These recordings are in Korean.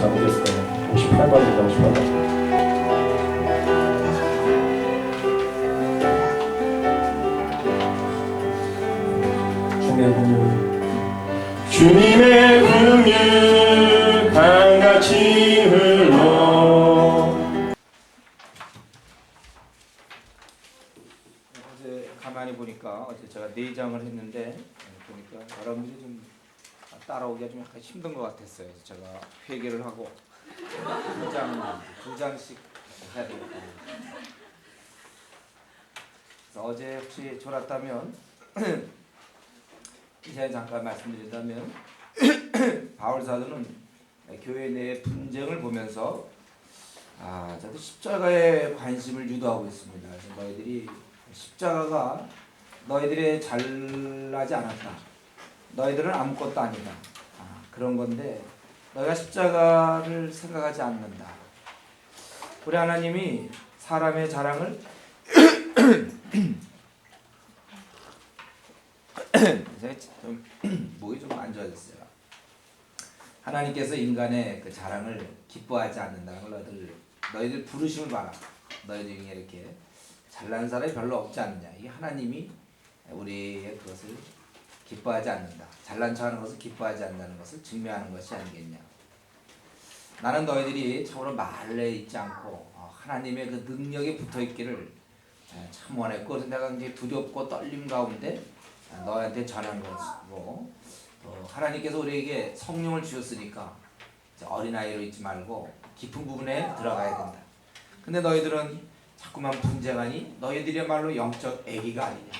잘못했어요. 58번입니다. 58번. 주님의 긍휼 강같이 흘러. 어제 가만히 보니까 어제 제가 내장을 했는데 보니까 여러분들이 좀 따라오기가 좀 약간 힘든 것 같았어요. 제가 회개를 하고 두 장씩 해야 되겠다. 그래서 어제 혹시 졸았다면 이제 잠깐 말씀드린다면 바울 사도는 교회 내 분쟁을 보면서 저도 십자가에 관심을 유도하고 있습니다. 그래서 너희들이 십자가가 너희들의 잘나지 않았다. 너희들은 아무것도 아니다. 그런 건데 너희가 십자가를 생각하지 않는다. 우리 하나님이 사람의 자랑을 좀 목이 좀 안 좋아졌어요. 하나님께서 인간의 그 자랑을 기뻐하지 않는다는 걸 너희들 부르심을 봐라. 너희들 중에 이렇게 잘난 사람이 별로 없지 않느냐. 이게 하나님이 우리의 그것을 기뻐하지 않는다. 잘난 척하는 것을 기뻐하지 않는다는 것을 증명하는 것이 아니겠냐. 나는 너희들이 참으로 말에 있지 않고 하나님의 그 능력에 붙어 있기를 참 원했고, 그래서 내가 이제 두렵고 떨림 가운데 너희한테 전한 것이고, 하나님께서 우리에게 성령을 주셨으니까 어린아이로 있지 말고 깊은 부분에 들어가야 된다. 근데 너희들은 자꾸만 분쟁하니 너희들이야말로 영적 애기가 아니냐.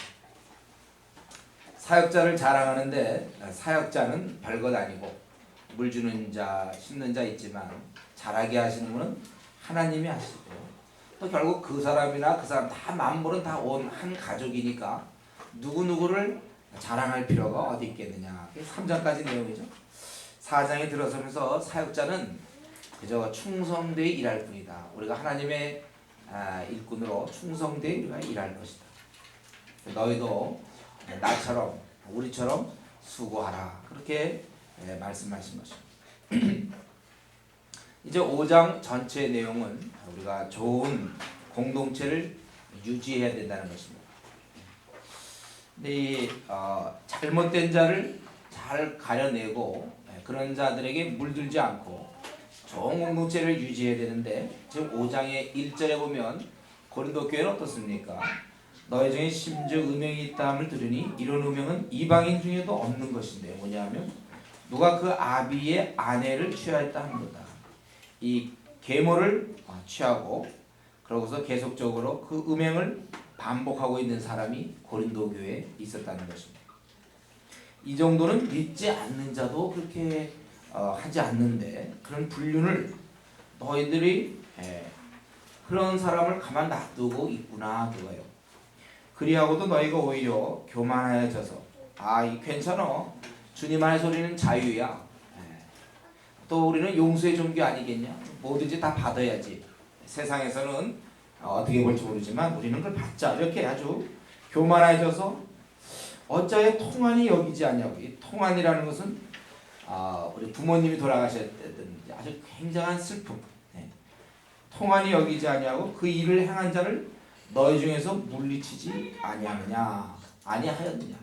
사역자를 자랑하는데 사역자는 별것 아니고 물 주는 자, 심는 자 있지만 자라게 하시는 분은 하나님이 하시고, 또 결국 그 사람이나 그 사람 다 만물은 다 온 한 가족이니까 누구누구를 자랑할 필요가 어디 있겠느냐. 3장까지 내용이죠. 4장에 들어서면서 사역자는 그저 충성되이 일할 뿐이다. 우리가 하나님의 일꾼으로 충성되이 우리가 일할 것이다. 너희도 나처럼 우리처럼 수고하라. 그렇게 말씀하신 것입니다. 이제 5장 전체 내용은 우리가 좋은 공동체를 유지해야 된다는 것입니다. 근데 이 잘못된 자를 잘 가려내고 그런 자들에게 물들지 않고 좋은 공동체를 유지해야 되는데, 지금 5장의 1절에 보면 고린도 교회는 어떻습니까? 너희 중에 심지어 음행이 있다함을 들으니 이런 음행은 이방인 중에도 없는 것인데, 뭐냐면 누가 그 아비의 아내를 취하였다 하는 거다. 이 계모를 취하고 그러고서 계속적으로 그 음행을 반복하고 있는 사람이 고린도 교회에 있었다는 것입니다. 이 정도는 믿지 않는 자도 그렇게 하지 않는데, 그런 불륜을 너희들이 그런 사람을 가만 놔두고 있구나 그거예요. 그리하고도 너희가 오히려 교만해져서 이 괜찮아. 주님 안에 소리는 자유야. 또 우리는 용서의 종교 아니겠냐. 뭐든지 다 받아야지. 세상에서는 어떻게 볼지 모르지만 우리는 그걸 받자. 이렇게 아주 교만해져서 어찌하여 통한이 여기지 않냐고. 이 통한이라는 것은 우리 부모님이 돌아가셨던 아주 굉장한 슬픔. 통한이 여기지 않냐고 그 일을 행한 자를 너희 중에서 물리치지 아니하였느냐.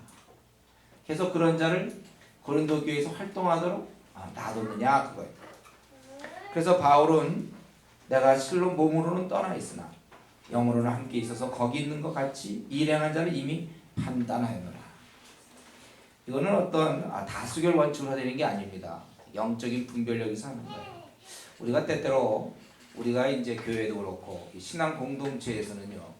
그래서 그런 자를 고린도 교회에서 활동하도록 놔뒀느냐 그거예요. 그래서 바울은 내가 실로 몸으로는 떠나 있으나 영으로는 함께 있어서 거기 있는 것 같이 일행한 자를 이미 판단하였노라. 이거는 어떤 다수결 원칙으로 되는 게 아닙니다. 영적인 분별력이 사는 거예요. 우리가 때때로 우리가 이제 교회도 그렇고 신앙 공동체에서는요,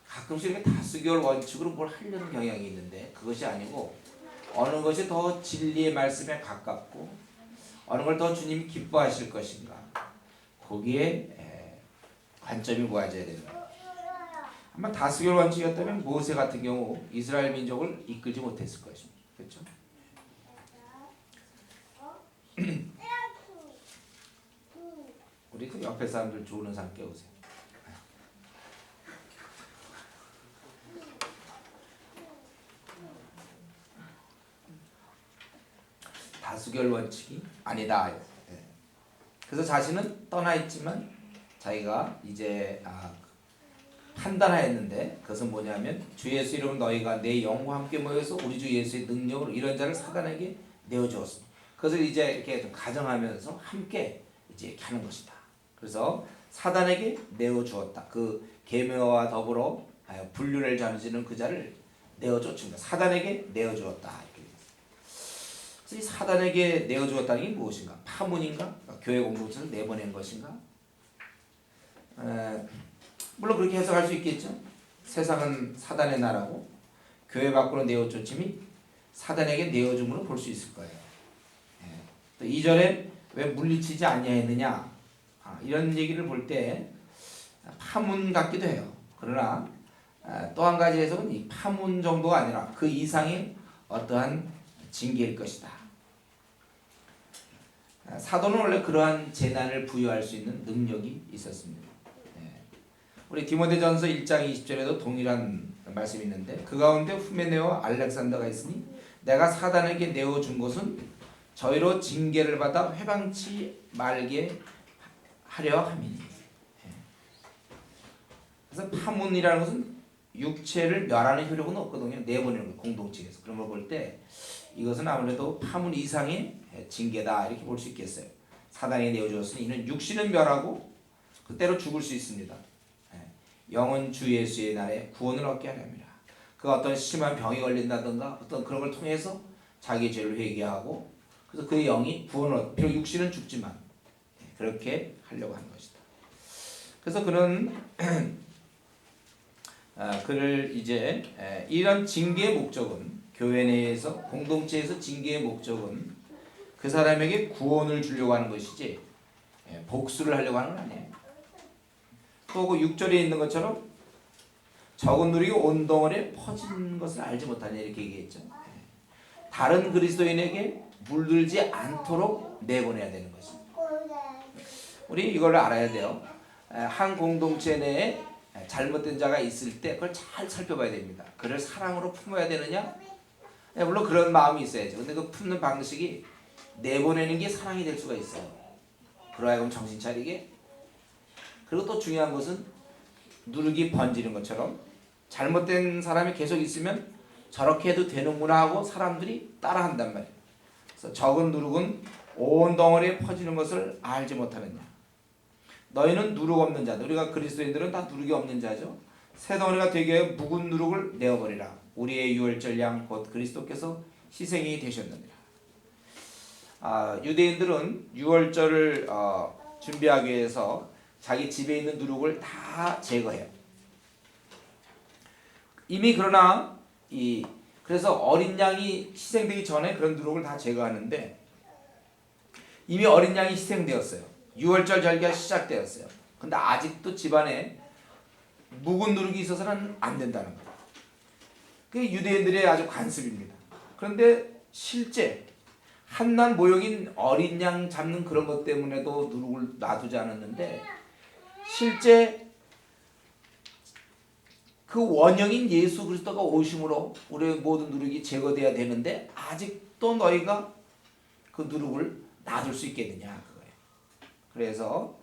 가끔씩 이렇게 다수결 원칙으로 뭘 하려는 경향이 있는데, 그것이 아니고 어느 것이 더 진리의 말씀에 가깝고 어느 걸 더 주님이 기뻐하실 것인가, 거기에 관점이 모아져야 되는 거예요. 아마 다수결 원칙이었다면 모세 같은 경우 이스라엘 민족을 이끌지 못했을 것입니다. 그렇죠? 우리 그 옆에 사람들 좋은 사람 깨우세요. 다수결 다수결 원칙이 아니다. 예. 그래서 자신은 떠나 있지만 자기가 이제 판단하였는데 그것은 뭐냐면 주 예수 이름으로 너희가 내 영과 함께 모여서 우리 주 예수의 능력으로 이런 자를 사단에게 내어주었습니다. 그것을 이제 이렇게 좀 가정하면서 함께 이제 이렇게 하는 것이다. 그래서 사단에게 내어주었다. 그 계명과 더불어 분류를 자르지는 그 자를 내어줬습니다. 사단에게 내어주었다. 이렇게. 그래서 이 사단에게 내어주었다는 게 무엇인가? 파문인가? 교회 공동체를 내보낸 것인가? 물론 그렇게 해석할 수 있겠죠. 세상은 사단의 나라고 교회 밖으로 내어쫓음이 사단에게 내어줌으로 볼 수 있을 거예요. 또 2절에 왜 물리치지 아니하였느냐 이런 얘기를 볼 때 파문 같기도 해요. 그러나 또 한 가지 해석은 이 파문 정도가 아니라 그 이상의 어떠한 징계일 것이다. 사도는 원래 그러한 재난을 부여할 수 있는 능력이 있었습니다. 우리 디모데전서 1장 20절에도 동일한 말씀이 있는데 그 가운데 후메네와 알렉산더가 있으니 내가 사단에게 내어준 것은 저희로 징계를 받아 회방치 말게 하려 함이니. 그래서 파문이라는 것은 육체를 멸하는 효력은 없거든요. 내보내는 거 공동체에서. 그런 걸 볼 때 이것은 아무래도 파문 이상의 징계다 이렇게 볼 수 있겠어요. 사단에게 내어주었으니 이는 육신은 멸하고 그때로 죽을 수 있습니다. 영은 주 예수의 날에 구원을 얻게 하렵니다. 그 어떤 심한 병이 걸린다든가 어떤 그런 걸 통해서 자기 죄를 회개하고 그래서 그의 영이 구원을 얻. 비록 육신은 죽지만 그렇게 하려고 하는 것이다. 그래서 그는 그를 이제 이런 징계의 목적은 교회 내에서 공동체에서 징계의 목적은 그 사람에게 구원을 주려고 하는 것이지 복수를 하려고 하는 건 아니에요. 또 그 6절에 있는 것처럼 적은 누룩이 온 덩어리에 퍼진 것을 알지 못하냐 이렇게 얘기했죠. 다른 그리스도인에게 물들지 않도록 내보내야 되는 것입니다. 우리 이걸 알아야 돼요. 한 공동체 내에 잘못된 자가 있을 때 그걸 잘 살펴봐야 됩니다. 그를 사랑으로 품어야 되느냐? 물론 그런 마음이 있어야죠. 근데 그 품는 방식이 내보내는 게 사랑이 될 수가 있어요. 그러하여금 정신 차리게. 그리고 또 중요한 것은 누룩이 번지는 것처럼 잘못된 사람이 계속 있으면 저렇게 해도 되는구나 하고 사람들이 따라한단 말이에요. 그래서 적은 누룩은 온 덩어리에 퍼지는 것을 알지 못하느냐. 너희는 누룩 없는 자들. 우리가 그리스도인들은 다 누룩이 없는 자죠. 새 덩어리가 되게 하여 묵은 누룩을 내어버리라. 우리의 유월절 양 곧 그리스도께서 희생이 되셨느니라. 유대인들은 유월절을 준비하기 위해서 자기 집에 있는 누룩을 다 제거해요. 이미 그러나 그래서 어린 양이 희생되기 전에 그런 누룩을 다 제거하는데 이미 어린 양이 희생되었어요. 유월절 절기가 시작되었어요. 근데 아직도 집안에 묵은 누룩이 있어서는 안 된다는 거예요. 그게 유대인들의 아주 관습입니다. 그런데 실제 한낱 모형인 어린 양 잡는 그런 것 때문에도 누룩을 놔두지 않았는데 실제 그 원형인 예수 그리스도가 오심으로 우리의 모든 누룩이 제거돼야 되는데 아직도 너희가 그 누룩을 놔둘 수 있겠느냐 그거예요. 그래서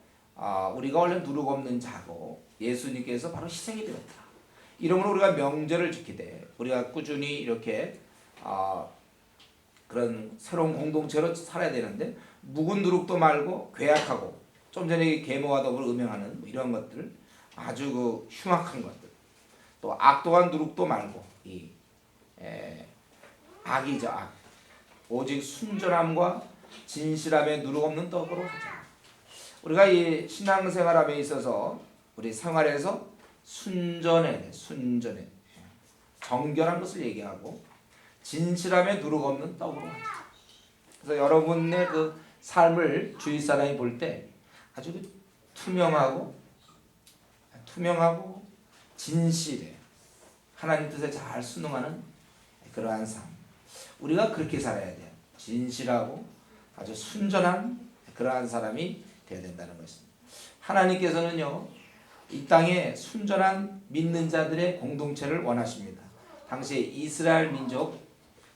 우리가 원래 누룩 없는 자고 예수님께서 바로 희생이 되었다. 이러므로 우리가 명절을 지키되 우리가 꾸준히 이렇게 그런 새로운 공동체로 살아야 되는데 묵은 누룩도 말고 괴악하고 좀 전에 계모와 더불어 음행하는 이런 것들 아주 그 흉악한 것들 또 악독한 누룩도 말고 악이죠 악. 오직 순전함과 진실함에 누룩 없는 떡으로 하자. 우리가 이 신앙생활함에 있어서 우리 생활에서 순전해 정결한 것을 얘기하고 진실함에 누룩 없는 떡으로 하자. 그래서 여러분의 그 삶을 주위 사람이 볼 때 아주 투명하고 진실해. 하나님 뜻에 잘 순응하는 그러한 삶. 우리가 그렇게 살아야 돼요. 진실하고 아주 순전한 그러한 사람이 되어야 된다는 것입니다. 하나님께서는요, 이 땅에 순전한 믿는 자들의 공동체를 원하십니다. 당시에 이스라엘 민족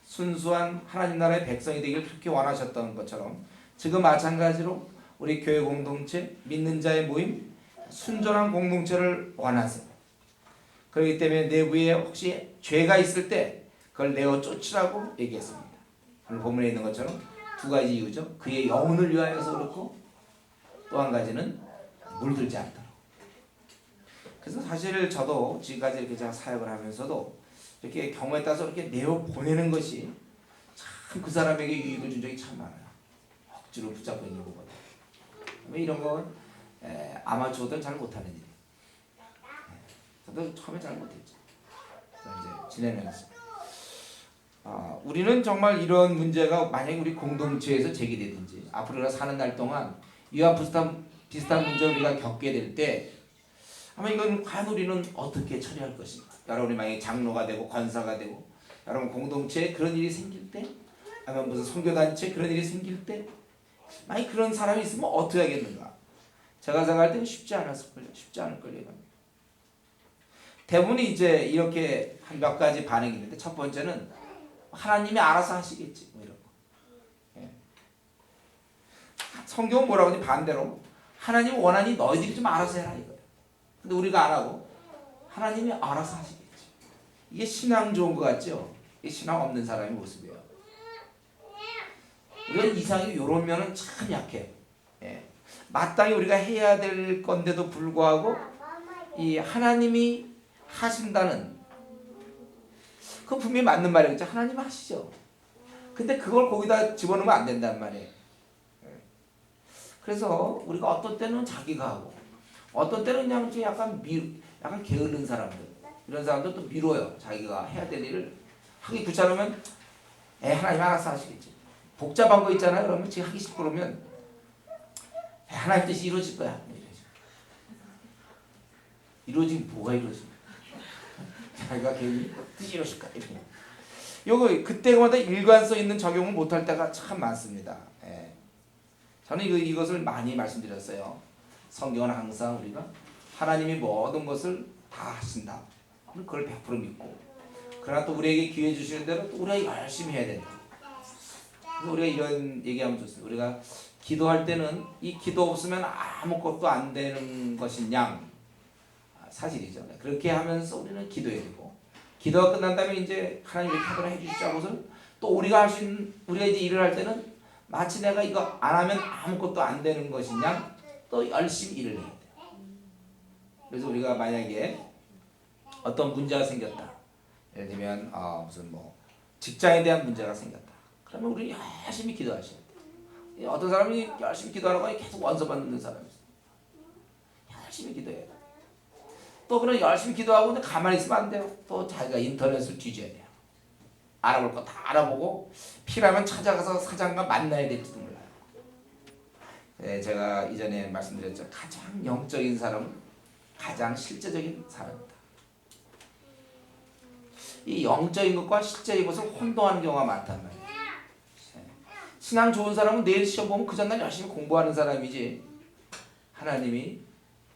순수한 하나님 나라의 백성이 되길 그렇게 원하셨던 것처럼 지금 마찬가지로 우리 교회 공동체, 믿는 자의 모임, 순전한 공동체를 원하세요. 그렇기 때문에 내부에 혹시 죄가 있을 때 그걸 내어 쫓으라고 얘기했습니다. 오늘 본문에 있는 것처럼 두 가지 이유죠. 그의 영혼을 위하여서 그렇고 또 한 가지는 물들지 않도록. 그래서 사실 저도 지금까지 이렇게 제가 사역을 하면서도 이렇게 경우에 따라서 이렇게 내어 보내는 것이 참 그 사람에게 유익을 준 적이 참 많아요. 억지로 붙잡고 있는 것보다. 이런 건 아마추어들은 잘 못하는 일이에요. 저도 처음에 잘 못했죠. 그래서 이제 지내면서 우리는 정말 이런 문제가 만약에 우리 공동체에서 제기되든지 앞으로 우리가 사는 날 동안 이와 비슷한 문제를 우리가 겪게 될 때 아마 이건 과연 우리는 어떻게 처리할 것인가. 여러분이 만약에 장로가 되고 권사가 되고 여러분 공동체에 그런 일이 생길 때 아니면 무슨 선교단체에 그런 일이 생길 때 만약 그런 사람이 있으면 어떻게 하겠는가. 제가 생각할 때는 쉽지 않을 걸요. 대부분이 이제 이렇게 한 몇 가지 반응이 있는데 첫 번째는 하나님이 알아서 하시겠지 뭐 이런 거. 예. 성경은 뭐라고 하지? 반대로 하나님 원하니 너희들이 좀 알아서 해라 이거예요. 근데 우리가 안 하고 하나님이 알아서 하시겠지. 이게 신앙 좋은 것 같죠? 이게 신앙 없는 사람의 모습이에요. 우리가 이상하게 이런 면은 참 약해요. 예. 마땅히 우리가 해야 될 건데도 불구하고 이 하나님이 하신다는 그 분명히 맞는 말이겠죠. 하나님 하시죠. 근데 그걸 거기다 집어넣으면 안 된단 말이에요. 그래서 우리가 어떤 때는 자기가 하고 어떤 때는 그냥 약간 게으른 사람들 이런 사람들 또 미뤄요. 자기가 해야 될 일을 하기 귀찮으면 하나님 알아서 하시겠지. 복잡한 거 있잖아요. 그러면 지금 하기 싫고 그러면 하나님 뜻이 이루어질 거야. 이루어지면 뭐가 이루어집니까? 자기가 괜히 뜻이 이루어질까? 요거 그때마다 일관성 있는 적용을 못할 때가 참 많습니다. 예. 저는 이것을 많이 말씀드렸어요. 성경은 항상 우리가 하나님이 모든 것을 다 하신다. 그걸 100% 믿고 그러나 또 우리에게 기회 주시는 대로 또 우리가 열심히 해야 된다. 우리가 이런 얘기하면 좋습니다. 우리가 기도할 때는 이 기도 없으면 아무것도 안 되는 것인 양 사실이죠. 그렇게 하면서 우리는 기도해야 되고 기도가 끝난 다음에 이제 하나님 이렇게 하도록 해주시자 하고서는 또 우리가 우리가 이제 일을 할 때는 마치 내가 이거 안 하면 아무것도 안 되는 것인 양 또 열심히 일을 해야 돼요. 그래서 우리가 만약에 어떤 문제가 생겼다. 예를 들면 무슨 직장에 대한 문제가 생겼다. 그러면 우리 열심히 기도하셔야 돼요. 어떤 사람이 열심히 기도하라고 계속 원서받는 사람이 있어요. 열심히 기도해야 돼요. 또 그런 열심히 기도하고 근데 가만히 있으면 안 돼요. 또 자기가 인터넷을 뒤져야 돼요. 알아볼 거 다 알아보고 필요하면 찾아가서 사장과 만나야 될지도 몰라요. 네, 제가 이전에 말씀드렸죠. 가장 영적인 사람은 가장 실제적인 사람이다. 이 영적인 것과 실제의 것을 혼동하는 경우가 많단 말이에요. 신앙 좋은 사람은 내일 시험 보면 그 전날 열심히 공부하는 사람이지 하나님이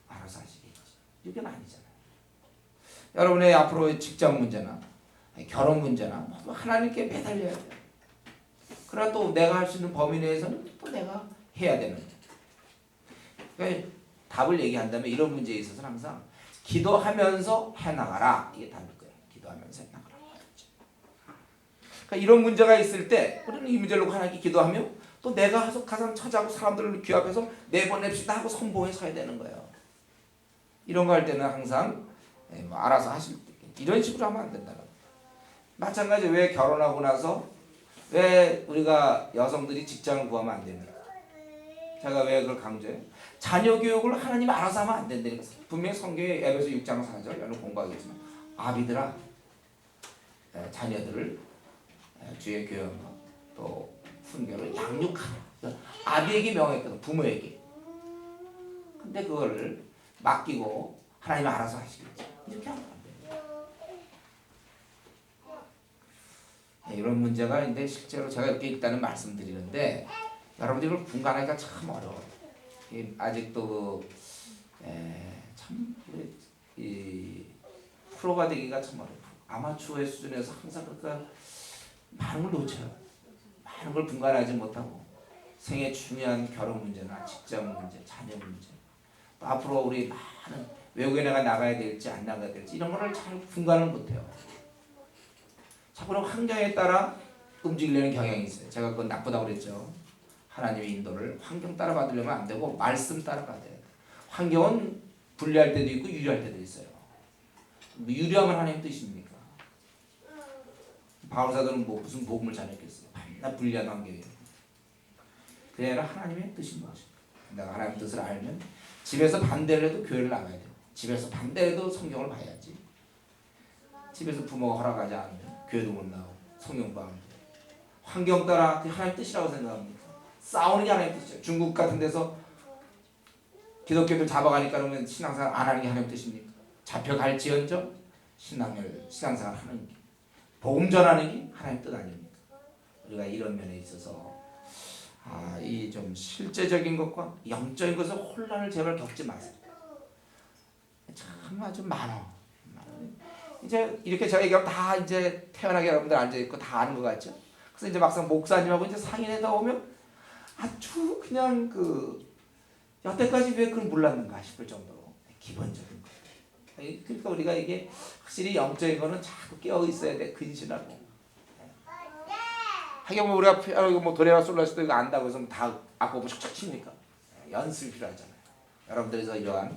알아서 하시겠지. 이게 아니잖아요. 여러분의 앞으로 직장 문제나 결혼 문제나 하나님께 매달려야 돼요. 그러나 또 내가 할 수 있는 범위 내에서는 또 내가 해야 되는 거예요. 그러니까 답을 얘기한다면 이런 문제에 있어서는 항상 기도하면서 해나가라. 이게 답일 거예요. 기도하면서 해나가라. 그러니까 이런 문제가 있을 때 우리는 이 문제를 놓고 하나님께 기도하며 또 내가 가서 찾아고 사람들을 귀합해서 내보냅시다 하고 선봉에 서야 되는 거예요. 이런 거 할 때는 항상 알아서 하실 때 이런 식으로 하면 안 된다는 거예요. 마찬가지 왜 결혼하고 나서 왜 우리가 여성들이 직장을 구하면 안 됩니까? 제가 왜 그걸 강조해요? 자녀 교육을 하나님이 알아서 하면 안 된다는 거예요. 분명히 성경에 에베소 6장 4절 여러분 공부하겠지만 아비들아 자녀들을 주의 교양과 또 훈계로 양육하라. 아비에게 명했거든. 부모에게. 근데 그거를 맡기고 하나님이 알아서 하시겠지. 이렇게 하면 안 돼요. 이런 문제가 있는데 실제로 제가 이렇게 일단은 말씀드리는데 여러분들이 이걸 분간하기가 참 어려워요. 아직도 참 이 프로가 되기가 참 어려워요. 아마추어의 수준에서 항상 그러니까 많은 걸 놓쳐요. 많은 걸 분간하지 못하고 생애 중요한 결혼 문제나 직장 문제, 자녀 문제, 또 앞으로 우리 많은 외국에 내가 나가야 될지 안 나가야 될지 이런 거를 잘 분간을 못해요. 자꾸 환경에 따라 움직이려는 경향이 있어요. 제가 그건 나쁘다고 그랬죠. 하나님의 인도를 환경 따라 받으려면 안 되고 말씀 따라 받아야 돼요. 환경은 불리할 때도 있고 유리할 때도 있어요. 유리하면 하나님 뜻입니까? 바울사도는 뭐 무슨 복음을 전했겠어요? 나 불리한 환경이에요. 그게 아니라 하나님의 뜻인 것이죠. 내가 하나님의 뜻을 알면 집에서 반대를 해도 교회를 나가야 돼요. 집에서 반대를 해도 성경을 봐야지. 집에서 부모가 허락하지 않으면 교회도 못 나오고 성경 봐야 돼요. 환경 따라 그게 하나님의 뜻이라고 생각합니까? 싸우는 게 하나님의 뜻이에요. 중국 같은 데서 기독교들 잡아가니까 그러면 신앙생활 안 하는 게 하나님의 뜻입니까? 잡혀갈지언정 신앙생활 하는 게 복음 전하는 게 하나님의 뜻 아닙니까? 우리가 이런 면에 있어서 이 좀 실제적인 것과 영적인 것에 혼란을 제발 겪지 마세요. 참 아주 많아. 이제 이렇게 저 얘기하면 다 이제 태어나게 여러분들 앉아 있고 다 아는 것 같죠? 그래서 이제 막상 목사님하고 이제 상인회다 오면 아주 그냥 여태까지 왜 그걸 몰랐는가 싶을 정도로 기본적인 거. 그러니까 우리가 이게 확실히 영적인 거는 자꾸 깨어 있어야 돼. 근신하고. 하긴 뭐 우리가 뭐 도레나 솔라시도 이거 안다고 해서 다 악보고 척척 칩니까? 연습이 필요하잖아요. 여러분들에서 이러한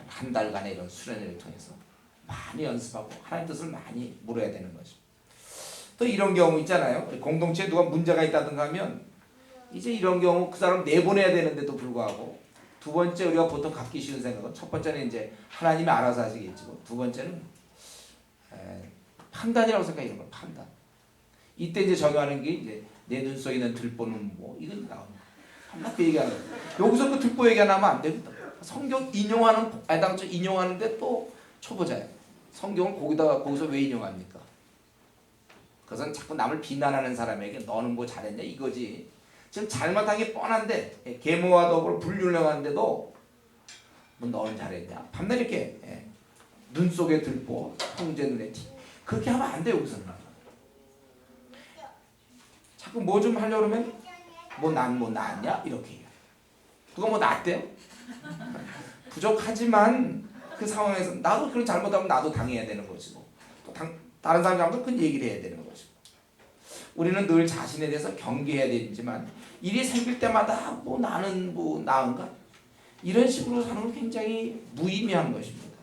한 달간의 이런 수련회를 통해서 많이 연습하고 하나님 뜻을 많이 물어야 되는 거죠. 또 이런 경우 있잖아요. 공동체에 누가 문제가 있다든가 하면 이제 이런 경우 그 사람 내보내야 되는데도 불구하고 두 번째 우리가 보통 갖기 쉬운 생각은 첫 번째는 이제 하나님이 알아서 하시겠지만 두 번째는 판단이라고 생각해요. 이런 거 판단. 이때 이제 적용하는 게 이제 내 눈 속에 있는 들보는 뭐 이건 나옵니다. 한마디 얘기하는 거예요. 여기서 그 들보 얘기 나면 안 됩니다. 성경 당초 인용하는데 또 초보자예요. 성경을 거기서 왜 인용합니까? 그것은 자꾸 남을 비난하는 사람에게 너는 뭐 잘했냐 이거지. 지금 잘못한 게 뻔한데 계모와 더불어 불륜행하는데도 뭐 너는 잘했냐. 밤낮 이렇게 눈 속에 들보, 형제 눈에 티. 그렇게 하면 안 돼요. 여기서는. 자꾸 뭐 좀 하려고 그러면 뭐 난 뭐 나았냐 이렇게 해요. 누가 뭐 나았대요? 부족하지만 그 상황에서 나도 그런 잘못하면 나도 당해야 되는 것이고 또 다른 사람 잘못하면 그건 얘기를 해야 되는 것이고 우리는 늘 자신에 대해서 경계해야 되지만 일이 생길 때마다 뭐 나는 뭐 나은가? 이런 식으로 사는 건 굉장히 무의미한 것입니다.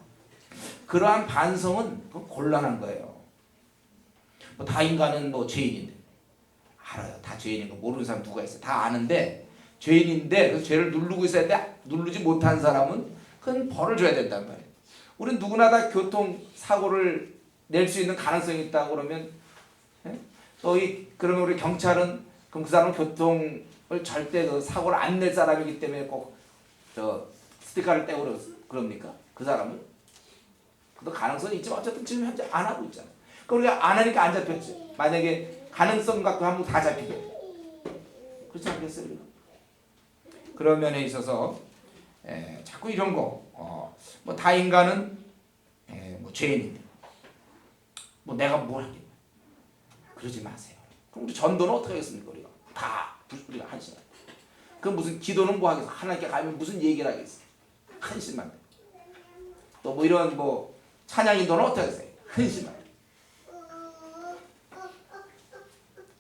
그러한 반성은 곤란한 거예요. 뭐 다 인간은 뭐 죄인인데 알아요. 다 죄인인 거 모르는 사람 누가 있어요. 다 아는데 죄인인데 그래서 죄를 누르고 있어야 돼. 누르지 못한 사람은 그건 벌을 줘야 된단 말이에요. 우리는 누구나 다 교통사고를 낼 수 있는 가능성이 있다고 그러면 그러면 우리 경찰은 그럼 그 사람은 교통을 절대 사고를 안 낼 사람이기 때문에 꼭 스티커를 떼고 그럽니까? 그 사람은? 그도 가능성이 있지만 어쨌든 지금 현재 안 하고 있잖아. 그러니까 우리가 안 하니까 안 잡혔지. 만약에 가능성 갖고 하면 다 잡히게. 그렇지 않겠어요? 그런 면에 있어서 자꾸 이런 거 뭐 다 인간은 뭐 죄인인데 뭐 내가 뭘 하겠냐. 그러지 마세요. 그럼 우리 전도는 어떻게 하겠습니까? 우리가 한심한. 그 무슨 기도는 뭐 하겠어? 하나님께 가면 무슨 얘기를 하겠어? 한심한. 또 뭐 이런 뭐 찬양 인도는 어떻게 하겠어요? 한심한.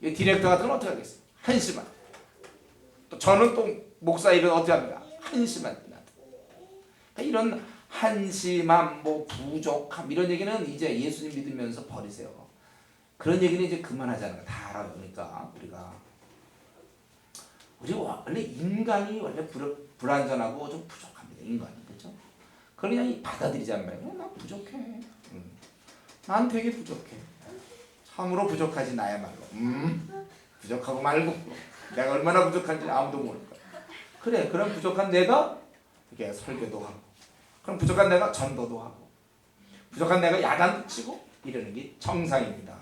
이 디렉터 같은 건 어떻게 하겠어요? 한심한. 또 저는 또 목사 일은 어떻게 합니까? 한심한. 그러니까 이런 한심함, 뭐 부족함 이런 얘기는 이제 예수님 믿으면서 버리세요. 그런 얘기는 이제 그만하자는 거 다 알아요. 그러니까 우리 원래 인간이 원래 불완전하고 좀 부족합니다. 인간은 그렇죠? 그걸 그냥 받아들이자는 말이에요. 나 부족해. 난 되게 부족해. 참으로 부족하지 나야말로. 부족하고 말고 내가 얼마나 부족한지 아무도 모를 거야. 그래, 그럼 부족한 내가 이렇게 설교도 하고, 그럼 부족한 내가 전도도 하고, 부족한 내가 야단도 치고 이러는 게 정상입니다.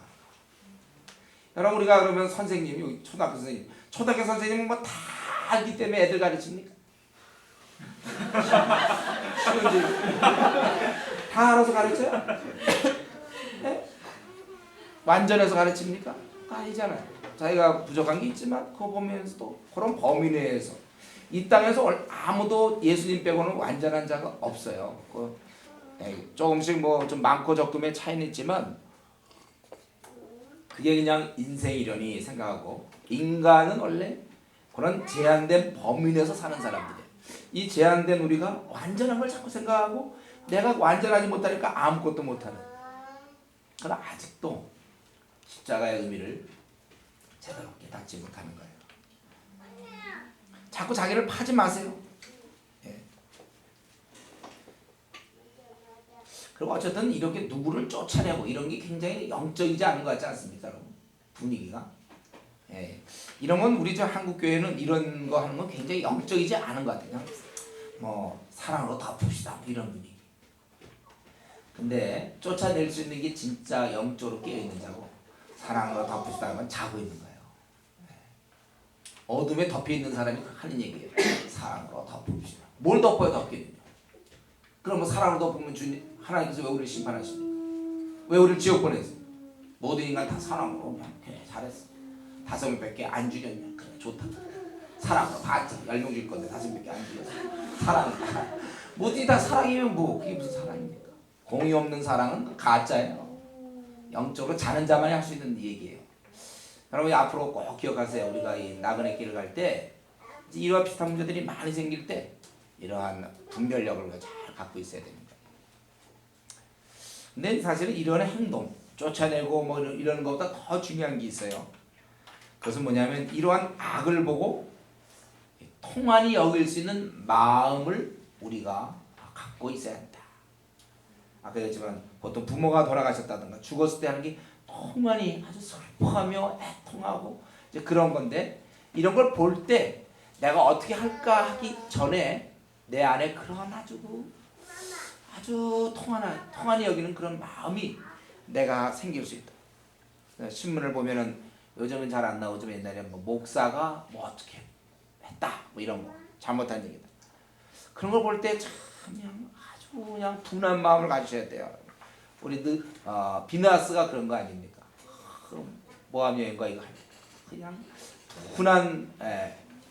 여러분 우리가 그러면 선생님이 초등학교 선생님, 초등학교 선생님은 뭐 다 알기 때문에 애들 가르칩니까? 다 알아서 가르쳐요? 네? 완전해서 가르칩니까? 아니잖아요. 자기가 부족한 게 있지만 그거 보면서도 그런 범위 내에서 이 땅에서 아무도 예수님 빼고는 완전한 자가 없어요. 조금씩 뭐 좀 많고 적음의 차이는 있지만 그게 그냥 인생이려니 생각하고 인간은 원래 그런 제한된 범위 내에서 사는 사람들이에요. 이 제한된 우리가 완전한 걸 자꾸 생각하고 내가 완전하지 못하니까 아무것도 못하는. 그러나 아직도 십자가의 의미를 제대로 깨닫지 못하는 거예요. 자꾸 자기를 파지 마세요. 예. 그리고 어쨌든 이렇게 누구를 쫓아내고 이런 게 굉장히 영적이지 않은 것 같지 않습니까, 여러분? 분위기가. 예. 이런 건 우리 저 한국 교회는 이런 거 하는 건 굉장히 영적이지 않은 것 같아요. 뭐 사랑으로 덮읍시다 뭐 이런 분위기. 근데 쫓아낼 수 있는 게 진짜 영적으로 깨어 있는 자고 사랑으로 덮읍시다 하면 자고 있는 거예요. 어둠에 덮여 있는 사람이 하는 얘기예요. 사랑으로 덮읍시다. 뭘 덮어야 덮겠느냐? 그럼 뭐 사랑으로 덮으면 주님 하나님께서 왜 우리를 심판하십니까? 왜 우리를 지옥 보내세요? 모든 인간 다 사랑으로 그냥 그래 잘했어. 5명밖에 안 죽였냐? 그래 좋다. 사랑으로 봤지. 10명 줄 건데 5명밖에 안 죽였어. 사랑이다. 모든 다 사랑이면 뭐 그게 무슨 사랑입니까? 공의 없는 사랑은 가짜예요. 영적으로 자는 자만이 할 수 있는 얘기예요. 여러분 앞으로 꼭 기억하세요. 우리가 이 나그네 길을 갈 때 이와 비슷한 문제들이 많이 생길 때 이러한 분별력을 잘 갖고 있어야 되는 거예요. 근데 사실은 이런 행동, 쫓아내고 뭐 이런 것보다 더 중요한 게 있어요. 그것은 뭐냐면 이러한 악을 보고 통한이 여길 수 있는 마음을 우리가 갖고 있어야 한다. 아까 얘기했지만 보통 부모가 돌아가셨다든가 죽었을 때 하는 게 통한이 아주 슬퍼하며 애통하고 이제 그런 건데 이런 걸 볼 때 내가 어떻게 할까 하기 전에 내 안에 그런 아주 통한이 여기는 그런 마음이 내가 생길 수 있다. 신문을 보면은 요즘은 잘 안 나오지만 옛날에 뭐 목사가 뭐 어떻게 했다 뭐 이런 거 잘못한 얘기다. 그런 걸 볼 때 참 그냥 아주 그냥 둔한 마음을 가지셔야 돼요. 우리 비나스가 그런 거 아닙니까? 모함 여행과 이거 그냥 둔한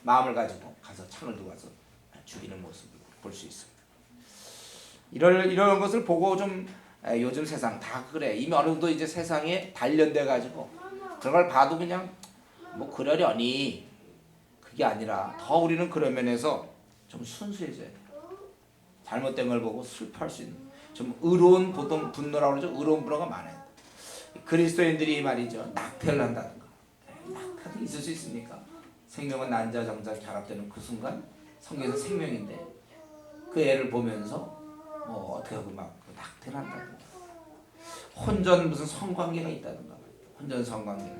마음을 가지고 가서 창을 들고 가서 죽이는 모습을 볼 수 있습니다. 이런 것을 보고 좀 요즘 세상 다 그래. 이미 어느 정도 이제 세상에 단련돼 가지고 그런 걸 봐도 그냥 뭐 그러려니 그게 아니라 더 우리는 그런 면에서 좀 순수해져야 돼요. 잘못된 걸 보고 슬퍼할 수 있는 좀 의로운 보통 분노라고 그러죠. 의로운 분노가 많아요. 그리스도인들이 말이죠. 낙태를 한다든가. 낙태도 있을 수 있습니까? 생명은 난자 정자 결합되는 그 순간 성경에서 생명인데 그 애를 보면서 뭐 어떻게 하고 막 낙태를 한다든가. 혼전 무슨 성관계가 있다든가. 혼전 성관계.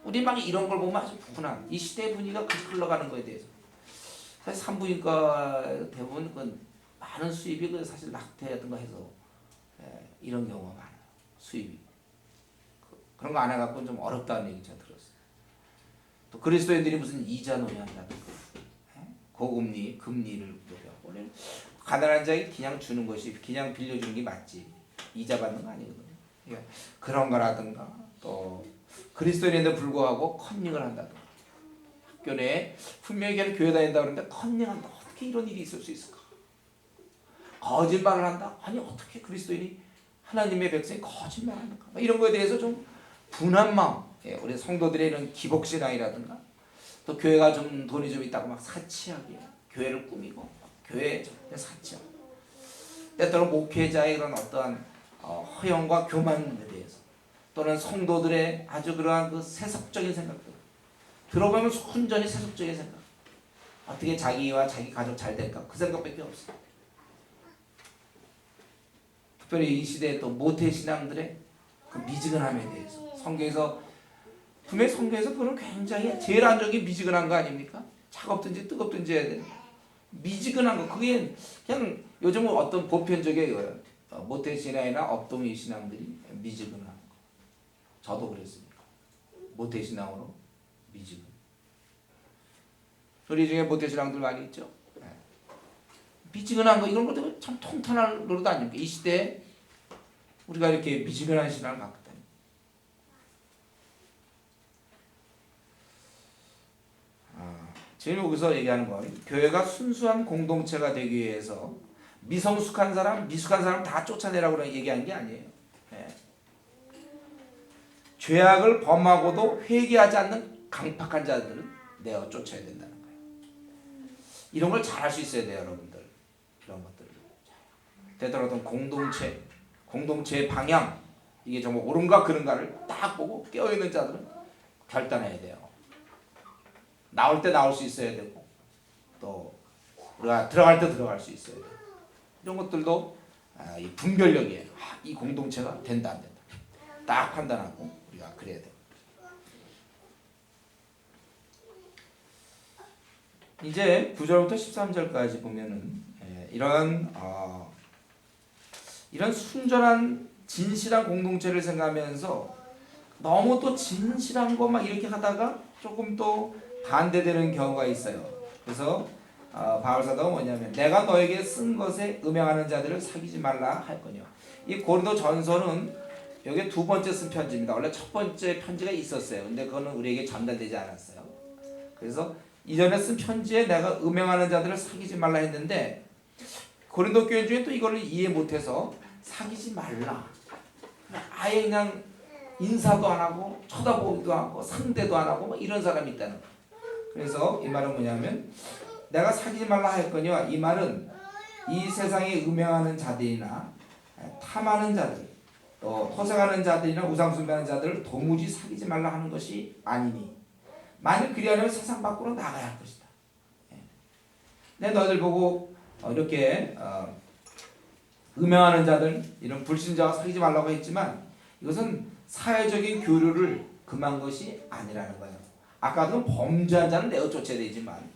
우리 막 이런 걸 보면 아주 분한. 이 시대의 분위기가 그렇게 흘러가는 거에 대해서. 사실 산부인과 대부분 많은 수입이 사실 낙태라든가 해서 이런 경우가 많아요. 수입이. 그런 거 안 해갖고 좀 어렵다는 얘기 제가 들었어요. 또 그리스도인들이 무슨 이자 논의 한다든가 고금리, 금리를 노려하고 원래 가난한 자에게 그냥 주는 것이 그냥 빌려주는 게 맞지 이자 받는 거 아니거든요. 그러니까 그런 거라든가 또 그리스도인인데 불구하고 컨닝을 한다든가 학교 내에 분명히 걔는 교회 다닌다 그러는데 컨닝한다. 어떻게 이런 일이 있을 수 있을까? 거짓말을 한다. 아니 어떻게 그리스도인이 하나님의 백성이 거짓말을 합니까? 이런 거에 대해서 좀 분한 마음. 우리 성도들의 이런 기복신앙이라든가 또 교회가 좀 돈이 좀 있다고 막 사치하게 교회를 꾸미고 교회에 사치하고 때때로 목회자의 그런 어떠한 허영과 교만에 대해서 또는 성도들의 아주 그러한 그 세속적인 생각들 들어보면 순전히 세속적인 생각 어떻게 자기와 자기 가족 잘 될까 그 생각밖에 없어요. 특별히 이 시대에 또 모태신앙들의 그 미지근함에 대해서 분명히 성경에서 그건 굉장히 제일 안 좋은 게 미지근한 거 아닙니까? 차갑든지 뜨겁든지 해야 되는 미지근한 거 그게 그냥 요즘은 어떤 보편적인 모태신앙이나 업동의 신앙들이 미지근한 거 저도 그랬습니다. 모태신앙으로 미지근 우리 중에 모태신앙들 많이 있죠? 미지근한 거 이런 것도 참 통탄할 노릇 아닙니까? 이 시대에 우리가 이렇게 미지근한 신앙을 갖고 있다. 지금 여기서 얘기하는 건 교회가 순수한 공동체가 되기 위해서 미성숙한 사람, 미숙한 사람 다 쫓아내라고 얘기하는 게 아니에요. 예. 죄악을 범하고도 회개하지 않는 강팍한 자들은 내어 쫓아야 된다는 거예요. 이런 걸 잘할 수 있어야 돼요, 여러분들. 이런 것들. 되더라도 공동체의 방향, 이게 정말 옳은가 그른가를 딱 보고 깨어있는 자들은 결단해야 돼요. 나올 때 나올 수 있어야 되고 또 우리가 들어갈 때 들어갈 수 있어야 돼요. 이런 것들도 이 분별력이에요. 이 공동체가 된다 안 된다 딱 판단하고 우리가 그래야 돼요. 이제 9절부터 13절까지 보면은 이런 순전한 진실한 공동체를 생각하면서 너무 또 진실한 것만 이렇게 하다가 조금 또 반대되는 경우가 있어요. 그래서 바울사도가 뭐냐면 내가 너에게 쓴 것에 음행하는 자들을 사귀지 말라 할 거니와. 이 고린도 전서는 여기 두 번째 쓴 편지입니다. 원래 첫 번째 편지가 있었어요. 근데 그거는 우리에게 전달되지 않았어요. 그래서 이전에 쓴 편지에 내가 음행하는 자들을 사귀지 말라 했는데 고린도 교인 중에 또 이걸 이해 못해서 사귀지 말라. 아예 그냥 인사도 안 하고 쳐다보기도 하고 상대도 안 하고 뭐 이런 사람이 있다는 거예요. 그래서 이 말은 뭐냐면 내가 사귀지 말라 할 거니와 이 말은 이 세상에 음행하는 자들이나 탐하는 자들 또 토색하는 자들이나 우상숭배하는 자들을 도무지 사귀지 말라 하는 것이 아니니 만일 그리하려면 세상 밖으로 나가야 할 것이다. 내 너희들 보고 이렇게 음행하는 자들 이런 불신자와 사귀지 말라고 했지만 이것은 사회적인 교류를 금한 것이 아니라는 거예요. 아까도 범죄한 자는 내어 쫓아야 되지만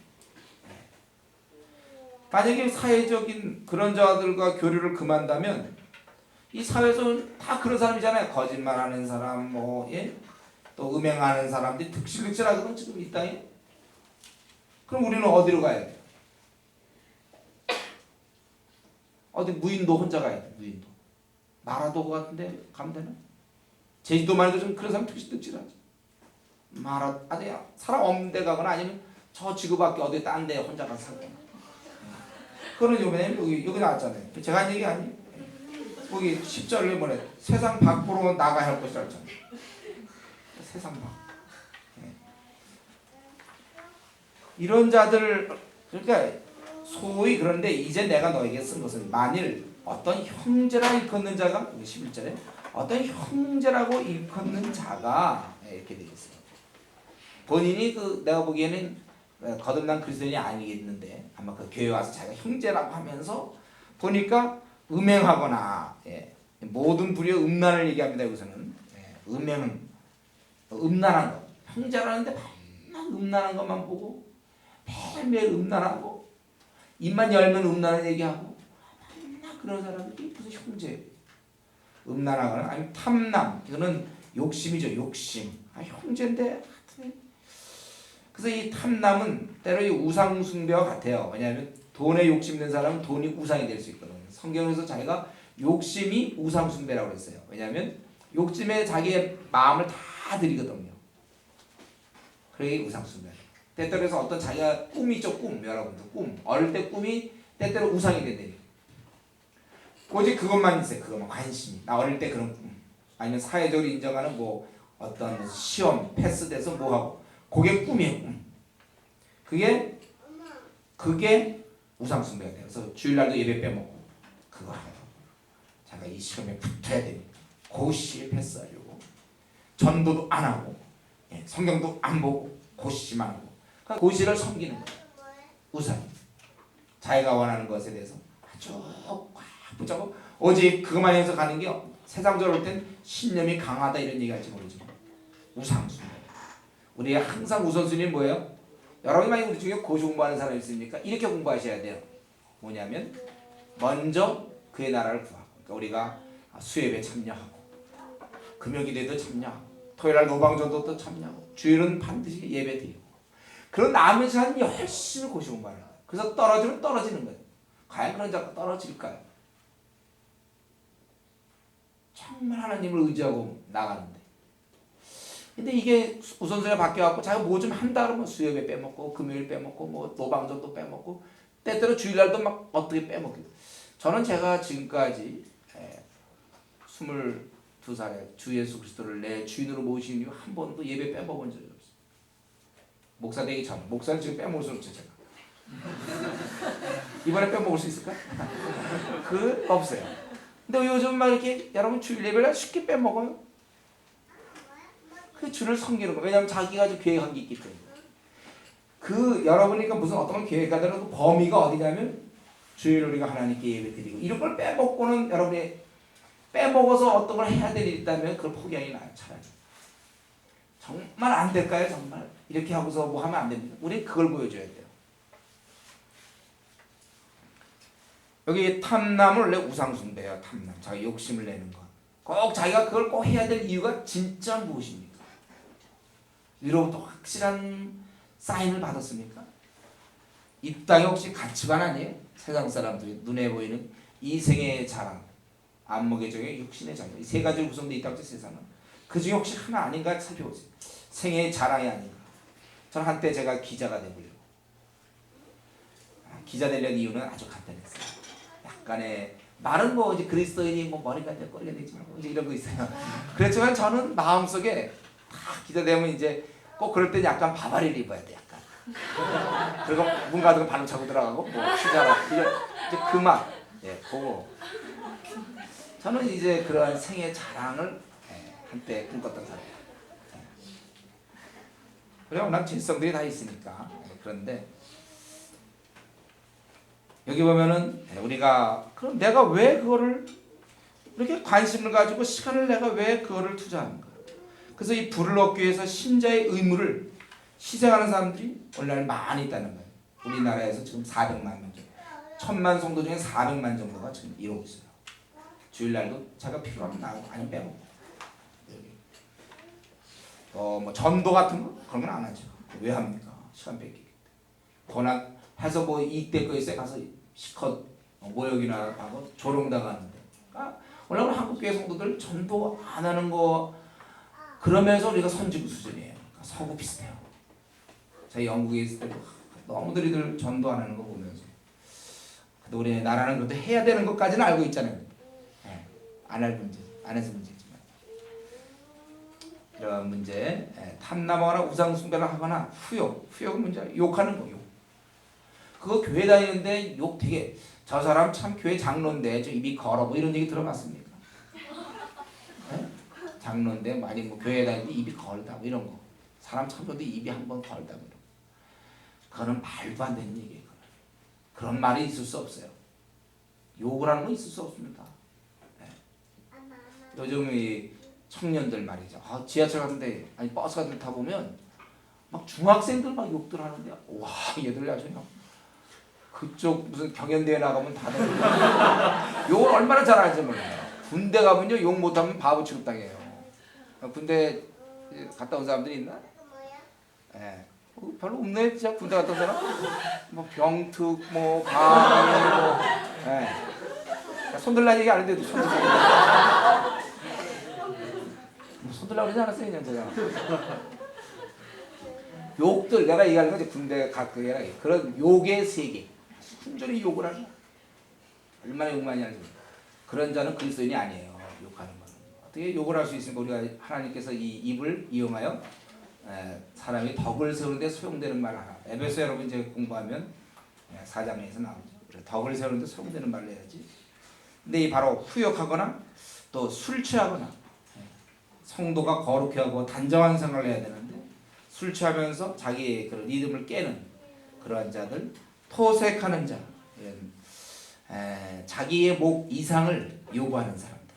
만약에 사회적인 그런 자들과 교류를 금한다면 이 사회에서 다 그런 사람이잖아요. 거짓말하는 사람, 또 음행하는 사람들이 득실득실하거든 지금 이 땅에. 그럼 우리는 어디로 가야 돼? 어디 무인도 혼자 가야 돼. 무인도. 마라도 같은데 가면 되나? 제주도만 해도 좀 그런 사람 득실득실하지. 아니 사람 없는 데 가거나 아니면 저 지구 밖에 어디 딴 데 혼자 가서 살거나. 그거는 요번에 여기 나왔잖아요. 제가 한 얘기 아니에요. 거기 10절에 뭐래? 세상 밖으로 나가야 할 것이라 했잖아요. 세상 밖. 이런 자들 그러니까 소위 그런데 이제 내가 너에게 쓴 것은 만일 어떤 형제라 일컫는 자가 11절에 어떤 형제라고 일컫는 자가 이렇게 되어 있어요. 본인이 내가 보기에는 거듭난 그리스도인이 아니겠는데 아마 그 교회 와서 자기가 형제라고 하면서 보니까 음행하거나 모든 불의의 음란을 얘기합니다. 여기서는 음행은 음란한 것 형제라는데 맨날 음란한 것만 보고 매일매일 음란하고 입만 열면 음란한 얘기하고 맨날 그런 사람들이 무슨 형제예요. 음란하거나 아니면 탐남 이거는 욕심이죠. 욕심 형제인데 그래서 이 탐남은 때로 이 우상 숭배와 같아요. 왜냐하면 돈에 욕심 있는 사람은 돈이 우상이 될 수 있거든요. 성경에서 자기가 욕심이 우상 숭배라고 했어요. 왜냐하면 욕심에 자기의 마음을 다 들이거든요. 그게 우상 숭배. 때때로 해서 어떤 자기가 꿈이 있죠. 꿈 여러분들 꿈 어릴 때 꿈이 때때로 우상이 된다니. 오직 그것만 있어요. 그것만 관심이 나 어릴 때 그런 꿈 아니면 사회적으로 인정하는 뭐 어떤 시험 패스돼서 뭐하고 그게 꿈이에요. 그게 우상 숭배가 돼요. 그래서 주일날도 예배 빼먹고 그거 하고 자기가 이 시험에 붙어야 되니까 고시 패스하려고 전도도 안 하고 성경도 안 보고 고시만 하고 그러니까 고시를 섬기는 거예요. 우상 자기가 원하는 것에 대해서 아주 꽉 붙잡고 오직 그것만 해서 가는 게 세상적으로 볼 땐 신념이 강하다 이런 얘기할지 모르지만 우상 숭배. 우리가 항상 우선순위는 뭐예요? 여러분이 만약 우리 중에 고시 공부하는 사람이 있습니까? 이렇게 공부하셔야 돼요. 뭐냐면 먼저 그의 나라를 구하고 그러니까 우리가 수예배 참여하고 금요기도에도 참여하고 토요일날 노방전도도 참여하고 주일은 반드시 예배 드리고 그런 남은 시간 열심히 고시 공부하는 거예요. 그래서 떨어지면 떨어지는 거예요. 과연 그런 자가 떨어질까요? 정말 하나님을 의지하고 나가는데 근데 이게 우선순위가 바뀌어갖고 자기가 뭐 좀 한다 그러면 수요일에 빼먹고 금요일 빼먹고 뭐 노방전도 빼먹고 때때로 주일날도 막 어떻게 빼먹기도. 저는 제가 지금까지 22살에 주 예수 그리스도를 내 주인으로 모신 이후 한 번도 예배 빼먹은 적이 없어요. 목사 되기 전. 목사는 지금 빼먹을 수 없죠 제가. 이번에 빼먹을 수 있을까? 없어요. 근데 요즘 막 이렇게 여러분 주일 예배를 쉽게 빼먹어요. 그 주를 섬기는 거. 왜냐하면 자기가 좀 계획한 게 있기 때문에. 여러분이니까 무슨 어떤 걸 계획하더라도 범위가 어디냐면 주일 우리가 하나님께 예배 드리고 이런 걸 빼먹고는 여러분이 빼먹어서 어떤 걸 해야 될 일이 있다면 그걸 포기하기 나아요. 차라리. 정말 안 될까요? 정말 이렇게 하고서 뭐 하면 안 됩니다. 우리 그걸 보여줘야 돼요. 여기 탐남은 원래 우상숭배예요. 탐남. 자기 욕심을 내는 것. 꼭 자기가 그걸 꼭 해야 될 이유가 진짜 무엇입니까? 위로부터 확실한 사인을 받았습니까? 이 땅이 혹시 가치관 아니에요? 세상 사람들이 눈에 보이는 이생의 자랑, 안목의 정의, 육신의 자랑 이 세 가지로 구성되어 있다고 했죠. 세상은. 그 중에 혹시 하나 아닌가 살펴보세요. 생의 자랑이 아닌가. 저는 한때 제가 기자가 되보려고. 기자 되려는 이유는 아주 간단했어요. 약간의 말은 뭐 이제 그리스도인이 뭐 머리가 돼 꼬리가 되지 말고 이제 이런 거 있어요. 그렇지만 저는 마음속에 다 기자 되면 이제 꼭 그럴 때 약간 바바리를 입어야 돼 약간. 그리고 문 같은 거 발로 차고 들어가고 뭐 취자라 이제 그 맛. 예, 그거. 저는 이제 그러한 생의 자랑을 한때 꿈꿨던 사람이에요. 그래 워낙 질성들이 다 있으니까. 그런데 여기 보면은 우리가 그럼 내가 왜 그거를 이렇게 관심을 가지고 시간을 내가 왜 그거를 투자하는가? 그래서 이 부를 얻기 위해서 신자의 의무를 희생하는 사람들이 오늘날 많이 있다는 거예요. 우리나라에서 지금 400만 명 정도, 1000만 성도 중에 400만 정도가 지금 이러고 있어요. 주일날도 제가 필요하면 나가고 아니면 빼먹고. 뭐 전도 같은 거 그런 건 안 하죠. 왜 합니까? 시간 뺏기기 때문에. 돈 해서 뭐 이때 거 있어요. 가서 시컷 모욕이나 하고 조롱당하는데. 원래 한국교회 성도들 전도 안 하는 거 그러면서 우리가 선지부 수준이에요. 서구 비슷해요. 저희 영국에 있을 때도 너무들이들 전도 안 하는 거 보면서. 근데 우리 나라는 그래도 해야 되는 것까지는 알고 있잖아요. 안 할 문제, 안 해서 문제지만. 이런 문제, 탐남하거나 우상숭배를 하거나 후욕은 문제, 욕하는 거, 욕. 그거 교회 다니는데 욕 되게, 저 사람 참 교회 장로인데 저 입이 걸어 뭐 이런 얘기 들어봤습니까? 네? 장로인데 많이 뭐 교회 다니는데 입이 걸다 뭐 이런 거. 사람 참 좋은데 입이 한번 걸다 뭐 이런 거. 그거는 말도 안 되는 얘기예요. 그런 말이 있을 수 없어요. 욕을 하는 건 있을 수 없습니다. 네. 요즘 이 청년들 말이죠. 지하철 같은데 아니 버스 같은 데 타보면 막 중학생들 막 욕들 하는데 와 얘들 아주 그냥 그쪽 무슨 경연대회 나가면 다들 욕을 얼마나 잘하는지 몰라요. 군대 가면요 욕 못하면 바보 취급당해요. 군대 갔다 온 사람들이 있나? 예. 별로 없네 진짜 군대 갔다 온 사람. 뭐 병특 뭐 강 뭐 예. 손들라 얘기 안 했는데도 손들라 그러지 않았어요 그냥 제가. 욕들 내가 얘기하는 건 이제 군대 갔고 그런 욕의 세계. 순전히 욕을 하죠. 얼마나 욕 많이 하죠. 그런 자는 그리스도인이 아니에요. 욕하는 거는. 어떻게 욕을 할 수 있습니까? 우리가 하나님께서 이 입을 이용하여 사람이 덕을 세우는데 소용되는 말 하나. 에베소 여러분 이제 공부하면 4장에서 나오죠. 덕을 세우는데 소용되는 말을 해야지. 근데 이 바로 후욕하거나 또 술 취하거나 성도가 거룩해 하고 단정한 생활을 해야 되는데 술 취하면서 자기의 그런 리듬을 깨는 그러한 자들, 토색하는 자, 자기의 목 이상을 요구하는 사람들,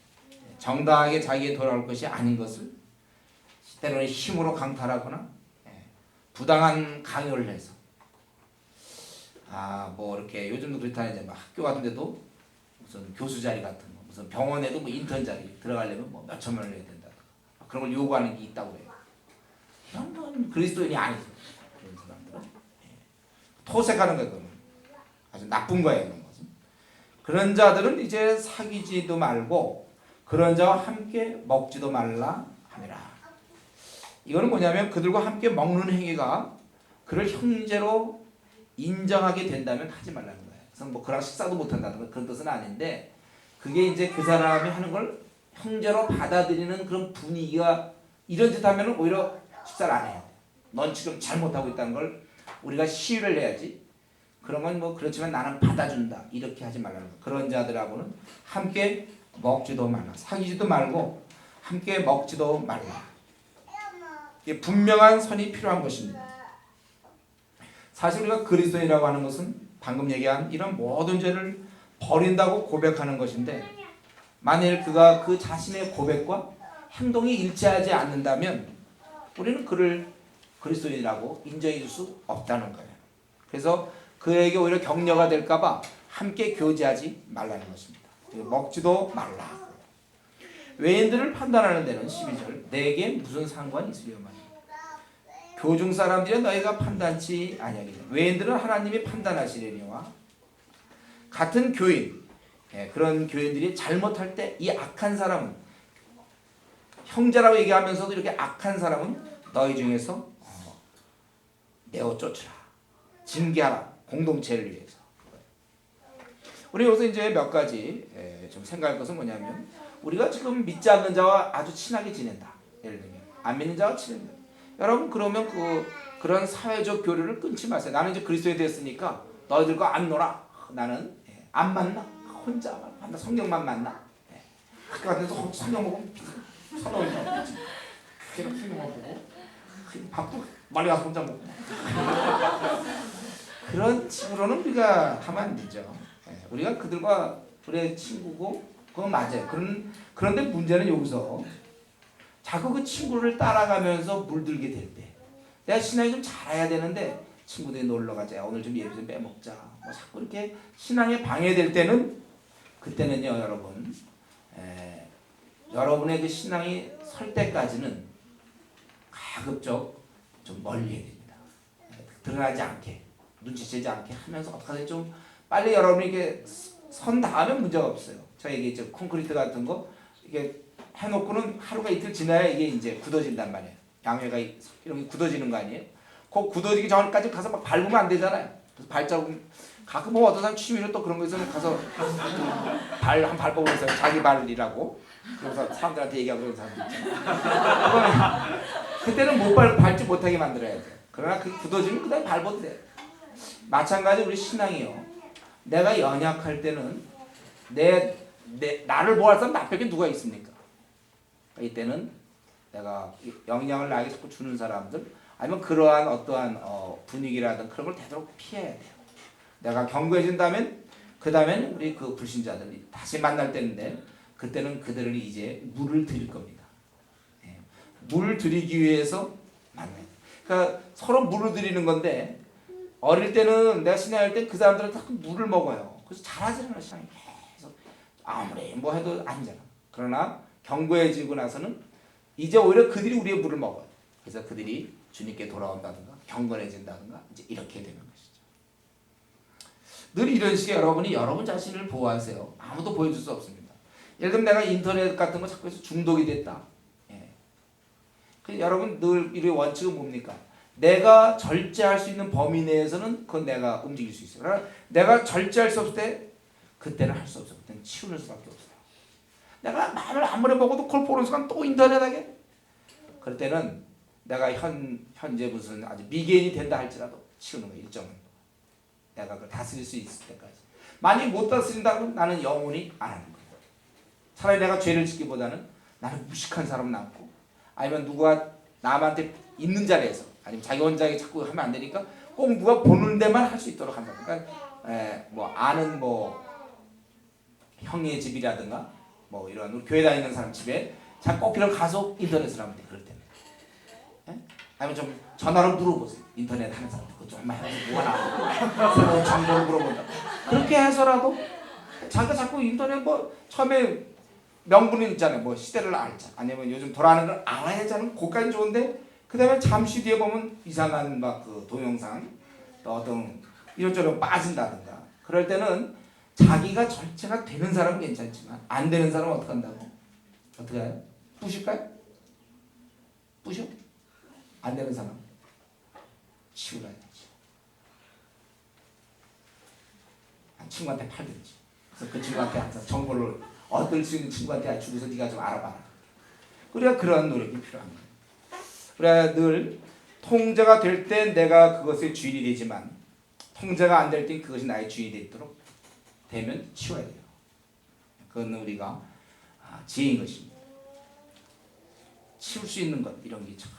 정당하게 자기에 돌아올 것이 아닌 것을 때로는 힘으로 강탈하거나 부당한 강요를 해서 뭐 이렇게 요즘도 그렇다 이제 막 학교 같은 데도 무슨 교수 자리 같은 거, 무슨 병원에도 뭐 인턴 자리 들어가려면 뭐 몇 천만 원을 내야 된다. 그런 걸 요구하는 게 있다고 해요. 이런 건 그리스도인이 아니죠. 그런 사람들은 토색하는 거예요. 그건 아주 나쁜 거예요. 그런 것은. 그런 자들은 이제 사귀지도 말고 그런 자와 함께 먹지도 말라 하니라. 이거는 뭐냐면 그들과 함께 먹는 행위가 그를 형제로 인정하게 된다면 하지 말라는 거예요. 그래서 뭐 그랑 식사도 못 한다는 그런 뜻은 아닌데 그게 이제 그 사람이 하는 걸 형제로 받아들이는 그런 분위기가 이런 짓 하면 오히려 식사를 안 해요. 넌 지금 잘못하고 있다는 걸 우리가 시위를 해야지. 그런 건 뭐 그렇지만 나는 받아준다. 이렇게 하지 말라는 거예요. 그런 자들하고는 함께 먹지도 말라. 사귀지도 말고 함께 먹지도 말라. 이게 분명한 선이 필요한 것입니다. 사실 우리가 그리스도인이라고 하는 것은 방금 얘기한 이런 모든 죄를 버린다고 고백하는 것인데 만일 그가 그 자신의 고백과 행동이 일치하지 않는다면 우리는 그를 그리스도인이라고 인정해 줄 수 없다는 거예요. 그래서 그에게 오히려 격려가 될까 봐 함께 교제하지 말라는 것입니다. 먹지도 말라. 외인들을 판단하는 데는 12절 내게 무슨 상관이 있으려마니 교중 사람들이 너희가 판단치 아니하겠냐. 외인들은 하나님이 판단하시려니와 같은 교인 그런 교인들이 잘못할 때 이 악한 사람은 형제라고 얘기하면서도 이렇게 악한 사람은 너희 중에서 내어 쫓으라. 징계하라. 공동체를 위해서. 우리 여기서 이제 몇 가지 좀 생각할 것은 뭐냐면 우리가 지금 믿지 않는 자와 아주 친하게 지낸다. 예를 들면 안 믿는 자와 친한다. 여러분 그러면 그런 사회적 교류를 끊지 마세요. 나는 이제 그리스도에 됐으니까 너희들과 안 놀아. 나는 안 만나. 혼자 만나. 성경만 만나. 학교 같은데서 성경 보고 서러워져. 계속 성경만 보고 밥도 멀리 가서 혼자 먹고. 그런 식으로는 우리가 하면 안 되죠. 우리가 그들과 우리의 친구고 그건 맞아요. 그런데 문제는 여기서 자꾸 그 친구를 따라가면서 물들게 될 때 내가 신앙이 좀 잘해야 되는데 친구들이 놀러 가자. 오늘 좀 예배 좀 빼먹자. 뭐 자꾸 이렇게 신앙에 방해될 때는 그때는요 여러분 여러분의 그 신앙이 설 때까지는 가급적 좀 멀리 해야 됩니다. 드러나지 않게 눈치채지 않게 하면서 어떻게든 좀 빨리 여러분이 이게 선 닿으면 문제가 없어요. 제가 얘기했죠. 콘크리트 같은 거 이게 해놓고는 하루가 이틀 지나야 이게 이제 굳어진단 말이에요. 양해가 이런 게 굳어지는 거 아니에요? 그 굳어지기 전까지 가서 막 밟으면 안 되잖아요. 그래서 발자국 가끔 뭐 어떤 사람 취미로 또 그런 거 있으면 가서 발 한 밟아보고 있어요. 자기 발이라고. 그래서 사람들한테 얘기하고 그런 사람도 있잖아요. 그때는 못 밟지 못하게 만들어야 돼요. 그러나 그 굳어지면 그다음에 밟아도 돼요. 마찬가지 우리 신앙이요. 내가 연약할 때는 나를 보호할 사람 나밖에 누가 있습니까? 이때는 내가 영향을 나에게 자꾸 주는 사람들 아니면 그러한 어떠한 분위기라든 그런 걸 되도록 피해야 돼요. 내가 견고해진다면 그 다음엔 우리 그 불신자들이 다시 만날 때인데 그때는 그들을 이제 물을 드릴 겁니다. 물을 드리기 위해서 만나요. 그러니까 서로 물을 드리는 건데 어릴 때는 내가 신앙할 때 그 사람들은 다 물을 먹어요. 그래서 잘하지는 않아 신앙이 계속 아무리 뭐 해도 아니잖아. 그러나 견고해지고 나서는 이제 오히려 그들이 우리의 물을 먹어요. 그래서 그들이 주님께 돌아온다든가 경건해진다든가 이제 이렇게 되는 것이죠. 늘 이런 식의 여러분이 여러분 자신을 보호하세요. 아무도 보여줄 수 없습니다. 예를 들면 내가 인터넷 같은 거 자꾸 해서 중독이 됐다. 여러분 늘 우리의 원칙은 뭡니까? 내가 절제할 수 있는 범위 내에서는 그건 내가 움직일 수 있어요. 그러나 내가 절제할 수 없을 때 그때는 할 수 없어요. 그때는 치우는 수밖에 없어요. 내가 마음을 아무리 먹어도 그걸 보는 순간 또 인터넷하게 그럴 때는 내가 현재 무슨 아주 미개인이 된다 할지라도 치우는 거예요. 일정은 내가 그걸 다스릴 수 있을 때까지. 만약 못 다스린다면 나는 영원히 안 하는 거예요. 차라리 내가 죄를 짓기보다는 나는 무식한 사람 남고 아니면 누가 남한테 있는 자리에서 아니면 자기 혼자 자꾸 하면 안 되니까 꼭 누가 보는 데만 할 수 있도록 한다. 그러니까 뭐 아는 뭐 형의 집이라든가 뭐 이런 우리 교회 다니는 사람 집에 자 꼭 필요한 가서 인터넷을 하면 돼. 그럴 때는. 아니면 좀 전화로 물어보세요. 인터넷 하는 사람 그거 좀 해서 뭐가 나오고 새로운 정보를 물어본다. 그렇게 해서라도 자기가 자꾸 인터넷 뭐 처음에 명분이 있잖아요. 뭐 시대를 알자. 아니면 요즘 돌아가는 걸 알아야자는 그까지 좋은데 그 다음에 잠시 뒤에 보면 이상한 막 그 동영상 또 어떤 이런저런 빠진다든가 그럴 때는 자기가 절제가 되는 사람은 괜찮지만 안 되는 사람은 어떻게 한다고? 어떻게 해요? 부실까요? 부셔? 안 되는 사람 치우라야지. 친구한테 팔든지. 그래서 그 친구한테 항상 정보를 얻을 수 있는 친구한테 주고서 네가 좀 알아봐라. 우리가 그런 노력이 필요한 거예요. 우리가 늘 통제가 될 때 내가 그것의 주인이 되지만 통제가 안 될 때 그것이 나의 주인이 되도록 되면 치워야 돼요. 그건 우리가 지혜인 것입니다. 치울 수 있는 것 이런 게 참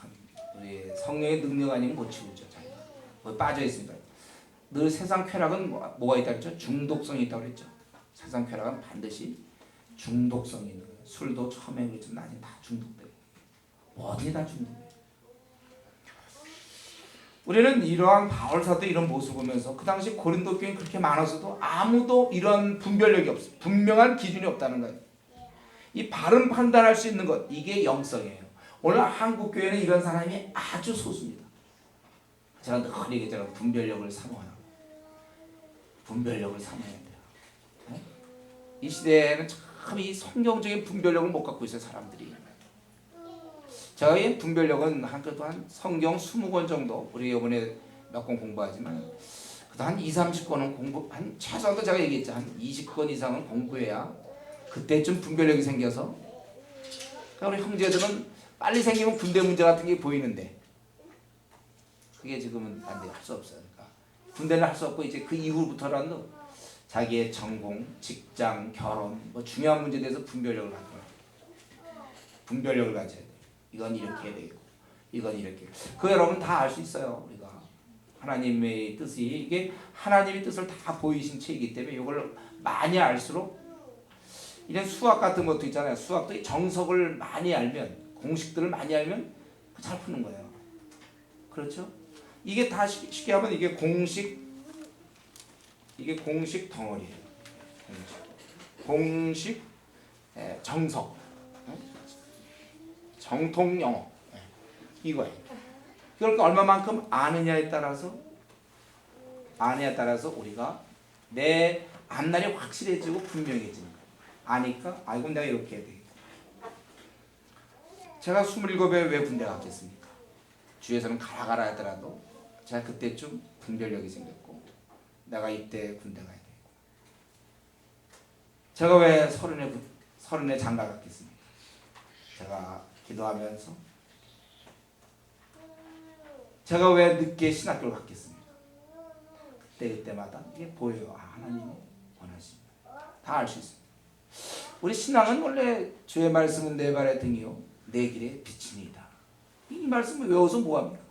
우리 성령의 능력 아니면 못 치우죠. 자기가 뭐 빠져 있습니다. 늘 세상 쾌락은 뭐가 있다 그랬죠? 중독성이 있다고 그랬죠. 세상 쾌락은 반드시 중독성이 있는 거예요. 술도 처음에 그랬지만 나중에 다 중독돼요. 어디에 다 중독돼요. 우리는 이러한 바울 사도 이런 모습을 보면서 그 당시 고린도 교회는 그렇게 많아서도 아무도 이런 분별력이 없어요. 분명한 기준이 없다는 거예요. 이 바른 판단할 수 있는 것 이게 영성이에요. 오늘 한국 교회는 이런 사람이 아주 소수입니다. 제가 늘 얘기했잖아요. 분별력을 사모하라고. 분별력을 사모해야 돼요. 네? 이 시대에는 참 이 성경적인 분별력을 못 갖고 있어요. 사람들이. 저희 분별력은 한 성경 20권 정도 우리 이번에 몇 권 공부하지만 그래도 한 20-30권은 공부 한 최소한도 제가 얘기했죠. 한 20권 이상은 공부해야 그때쯤 분별력이 생겨서 그러니까 우리 형제들은 빨리 생기면 군대 문제 같은 게 보이는데 그게 지금은 안 돼. 할 수 없어요. 그러니까 군대는 할 수 없고 이제 그 이후부터라도 자기의 전공, 직장, 결혼 뭐 중요한 문제에 대해서 분별력을 갖는 거예요. 분별력을 가져야 돼요. 이건 이렇게 해야 되고 이건 이렇게. 그 여러분 다 알 수 있어요. 우리가 하나님의 뜻이 이게 하나님의 뜻을 다 보이신 책이기 때문에 이걸 많이 알수록 이런 수학 같은 것도 있잖아요. 수학도 정석을 많이 알면 공식들을 많이 알면 잘 푸는 거예요. 그렇죠? 이게 다 쉽게 하면 이게 공식 덩어리예요. 공식 정석 정통 영어 이거예요. 이걸 얼마만큼 아느냐에 따라서 우리가 내 앞날이 확실해지고 분명해지는 거예요. 아니까 아이고 내가 이렇게 해야 되겠다. 제가 27에 왜 군대 갔겠습니까? 주위에서는 가라 하더라도 제가 그때쯤 분별력이 생겼고 내가 이때 군대 가야 되고 제가 왜 30에 장가 갔겠습니까? 제가 기도하면서 제가 왜 늦게 신학교를 갔겠습니까? 그때마다 이게 보여요. 하나님이 원하십니다. 다 알 수 있습니다. 우리 신앙은 원래 주의 말씀은 내 발의 등이요 내 길의 빛이니이다. 이 말씀을 외워서 뭐합니까?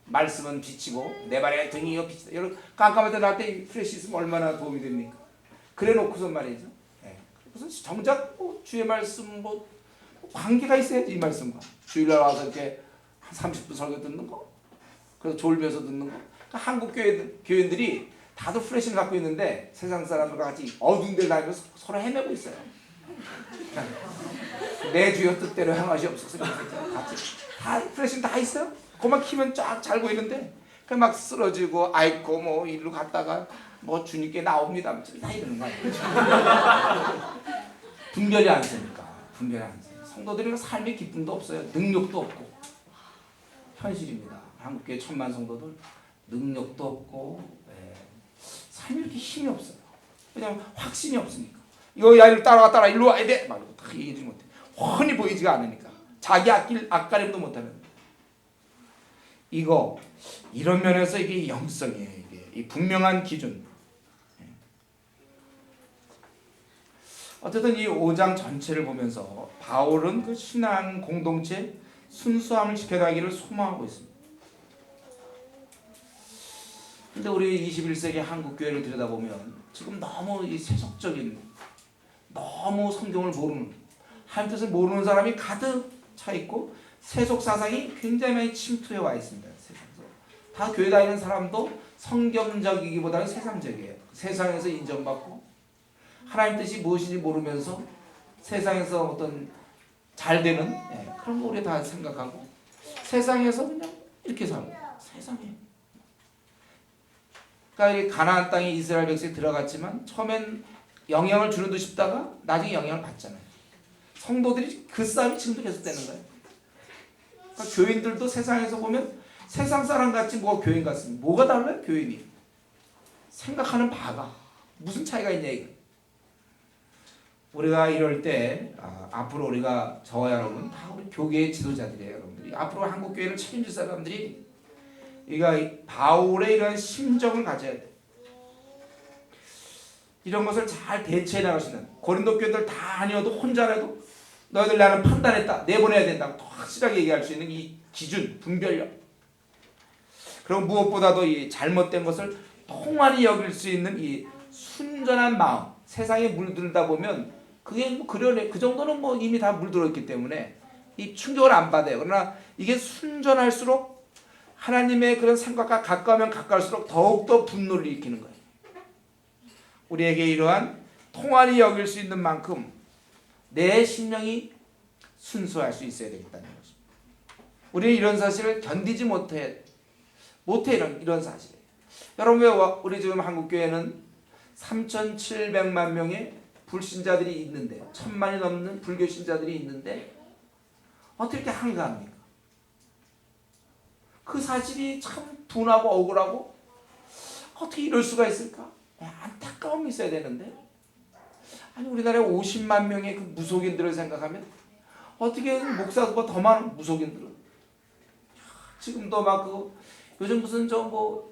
말씀은 빛이고 내 발의 등이요 빛이다. 여러분 깜깜할 때 날 때 프레시 있으면 얼마나 도움이 됩니까? 그래 놓고서 말이죠. 무슨 정작 주의 말씀 관계가 있어야지. 이 말씀과 주일날 와서 이렇게 한 30분 설교 듣는 거, 그래서 졸면서 듣는 거. 그러니까 한국 교인들이 다들 프레시를 갖고 있는데 세상 사람들과 같이 어두운 데를 다니면서 서로 헤매고 있어요. 내 주여 뜻대로 행하시옵소서. 같이 다 프레시는 다 있어요. 그만 키면 쫙 잘 보이는데 그 막 쓰러지고 아이고 뭐 일로 갔다가 뭐 주님께 나옵니다. 다 이러는 거예요. 분별이 안 서니까. 성도들의 삶의 기쁨도 없어요. 능력도 없고. 현실입니다. 한국교회 1000만 성도들 능력도 없고 삶이 이렇게 힘이 없어요. 왜냐하면 확신이 없으니까. 이거 야 이리 따라와 일로 와야 돼. 말고 다 얘기하지 못해. 훤히 보이지가 않으니까. 자기 앞가림도 못하는. 이런 면에서 이게 영성이에요. 이게 이 분명한 기준. 어쨌든 이 5장 전체를 보면서 바울은 그 신앙 공동체 순수함을 지켜가기를 소망하고 있습니다. 근데 우리 21세기 한국 교회를 들여다보면 지금 너무 이 세속적인, 너무 성경을 모르는, 하나님 뜻을 모르는 사람이 가득 차 있고 세속 사상이 굉장히 많이 침투해 와 있습니다. 세상에서 다 교회 다니는 사람도 성경적이기보다는 세상적이에요. 세상에서 인정받고 하나님 뜻이 무엇인지 모르면서 세상에서 어떤 잘 되는 그런 거 우리 다 생각하고 세상에서 그냥 이렇게 살고 세상에. 그러니까 이 가나안 땅에 이스라엘 백성이 들어갔지만 처음엔 영향을 주는 듯 싶다가 나중에 영향을 받잖아요. 성도들이 그 싸움이 지금도 계속되는 거예요. 그러니까 교인들도 세상에서 보면 세상 사람 같지 뭐가 교인 같습니다. 뭐가 달라요? 교인이 생각하는 바가 무슨 차이가 있냐 이거. 우리가 이럴 때 앞으로 우리가 저와 여러분 다 우리 교계의 지도자들이에요. 여러분들이 앞으로 한국 교회를 책임질 사람들이 그러니까 바울의 이런 심정을 가져야 돼. 이런 것을 잘 대처해 나갈 수 있는 고린도 교회들 다 아니어도 혼자라도 너희들 나는 판단했다 내보내야 된다고 더 확실하게 얘기할 수 있는 이 기준 분별력. 그리고 무엇보다도 이 잘못된 것을 통한히 여길 수 있는 이 순전한 마음. 세상에 물들다 보면 그게 뭐 그러네 그 정도는 뭐 이미 다 물들어 있기 때문에 이 충격을 안 받아요. 그러나 이게 순전할수록 하나님의 그런 생각과 가까우면 가까울수록 더욱더 분노를 일으키는 거예요. 우리에게 이러한 통한히 여길 수 있는 만큼 내 심령이 순수할 수 있어야 되겠다는 것입니다. 우리는 이런 사실을 견디지 못해 이런 사실이에요. 여러분 왜 우리 지금 한국교회는 3,700만 명의 불신자들이 있는데 1,000만이 넘는 불교 신자들이 있는데 어떻게 이렇게 한가합니까? 그 사실이 참 분하고 억울하고 어떻게 이럴 수가 있을까? 안타까움이 있어야 되는데 아니 우리나라에 50만 명의 그 무속인들을 생각하면 어떻게 목사보다 더 많은 무속인들은 지금도 막 그 요즘 무슨 저 뭐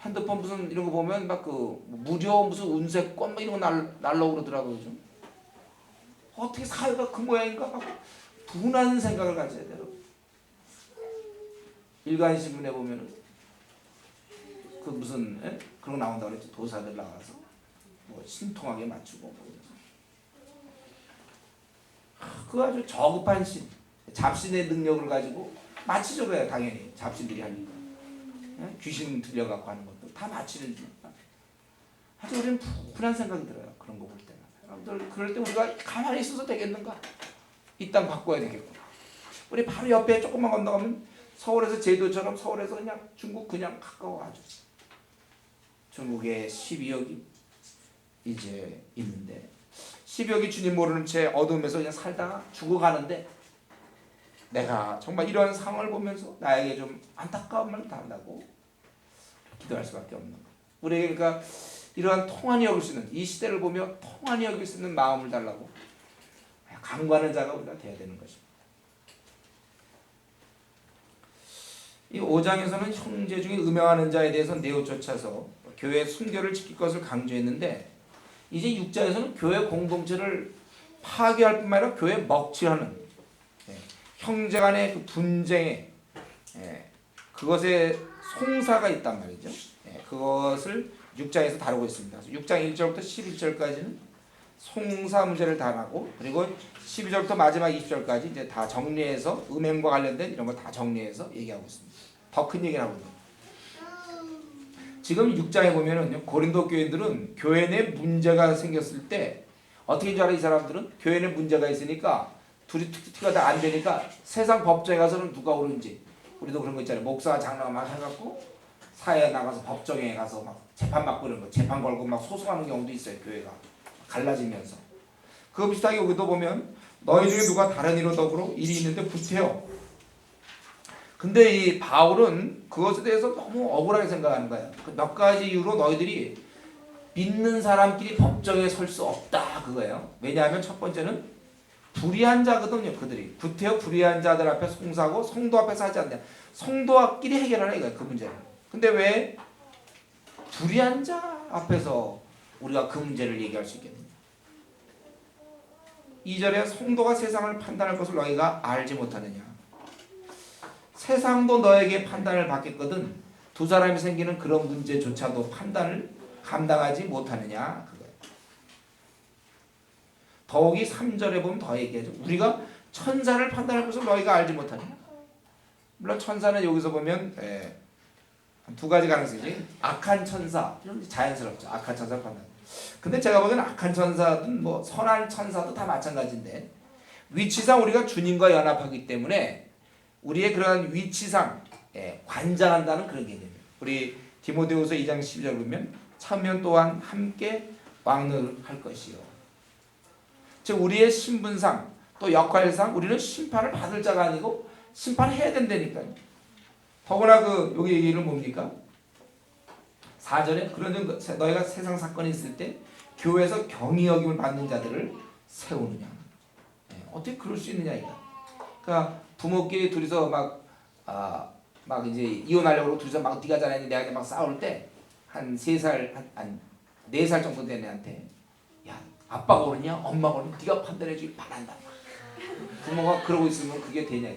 핸드폰 무슨 이런 거 보면 막 그 무료 무슨 운세권 뭐 이런 거 날라오고 그러더라고요. 요즘 어떻게 사회가 그 모양인가 하고 분한 생각을 가져야 돼요. 일간신문에 보면은 그 무슨 그런 거 나온다고 그랬지. 도사들 나와서 뭐 신통하게 맞추고 뭐 그 아주 저급한 신 잡신의 능력을 가지고 맞히죠. 그래요. 당연히 잡신들이 하니까 귀신 들려갖고 하는 것도 다 맞히는 중. 아주 우리는 분한 생각이 들어요. 그런 거 볼 때는. 여러분들 그럴 때 우리가 가만히 있어서 되겠는가? 이 땅 바꿔야 되겠구나. 우리 바로 옆에 조금만 건너가면 서울에서 제주도처럼 서울에서 그냥 중국 그냥 가까워 아주. 중국에 12억이 이제 있는데 12억이 주님 모르는 채 어둠에서 그냥 살다가 죽어가는데 내가 정말 이런 상황을 보면서 나에게 좀 안타까움을 담다고 기도할 수밖에 없는 거예요. 우리에게 그러니까 이러한 통한히 여길 수 있는 이 시대를 보며 통한히 여길 수 있는 마음을 달라고 강구하는 자가 우리가 돼야 되는 것입니다. 이 5장에서는 형제 중에 음행하는 자에 대해서 내어쫓아서 교회 순결을 지킬 것을 강조했는데 이제 6장에서는 교회 공동체를 파괴할 뿐만 아니라 교회 먹칠하는 형제 간의 그 분쟁에 그것에 송사가 있단 말이죠. 그것을 6장에서 다루고 있습니다. 6장 1절부터 11절까지는 송사 문제를 다루고 그리고 12절부터 마지막 20절까지 이제 다 정리해서 음행과 관련된 이런 거 다 정리해서 얘기하고 있습니다. 더 큰 얘기를 하고 있습니다. 지금 6장에 보면은 고린도 교인들은 교회 내 문제가 생겼을 때 어떻게 줄 알아? 이 사람들은 교회 내 문제가 있으니까 둘이 툭툭가 다 안 되니까 세상 법정에 가서는 누가 오른지 우리도 그런 거 있잖아요. 목사가 장난 막 해갖고 사회에 나가서 법정에 가서 막 재판 받고 이런 거 재판 걸고 막 소송하는 경우도 있어요. 교회가 갈라지면서 그거 비슷하게 여기도 보면 너희 중에 누가 다른 이로 더불어 일이 있는데 구태여. 근데 이 바울은 그것에 대해서 너무 억울하게 생각하는 거예요. 몇 가지 이유로 너희들이 믿는 사람끼리 법정에 설 수 없다 그거예요. 왜냐하면 첫 번째는 불의한 자거든요. 그들이 구태여 불의한 자들 앞에 송사하고 성도 앞에서 하지 않냐. 성도끼리 해결하라 이거예요. 그 문제는. 근데 왜 불의한 자 앞에서 우리가 그 문제를 얘기할 수 있겠느냐. 2절에 성도가 세상을 판단할 것을 너희가 알지 못하느냐. 세상도 너에게 판단을 받겠거든 두 사람이 생기는 그런 문제조차도 판단을 감당하지 못하느냐 그거예요. 더욱이 3절에 보면 더 얘기하죠. 우리가 천사를 판단할 것을 너희가 알지 못하느냐. 물론 천사는 여기서 보면 두 가지 가능성이지. 악한 천사 자연스럽죠. 악한 천사 판단. 근데 제가 보기에는 악한 천사든 뭐 선한 천사도 다 마찬가지인데 위치상 우리가 주님과 연합하기 때문에 우리의 그러한 위치상 관장한다는 그런 개념이에요. 우리 디모데후서 2장 12절 보면 참면 또한 함께 왕노할 것이요. 즉 우리의 신분상 또 역할상 우리는 심판을 받을 자가 아니고 심판해야 된다니까요. 더구나 여기 얘기는 뭡니까? 4절에 그런즉 너희가 세상 사건이 있을 때 교회에서 경히 여김을 받는 자들을 세우느냐. 어떻게 그럴 수 있느냐 이거. 그러니까 부모끼리 둘이서 막 이제 이혼하려고 둘이서 막 네가 잘했니 내가 막 싸울 때 한 3살 한 4살 정도 된 애한테 야 아빠가 오느냐 엄마가 오느냐 네가 판단해 주길 바란다. 부모가 그러고 있으면 그게 되냐.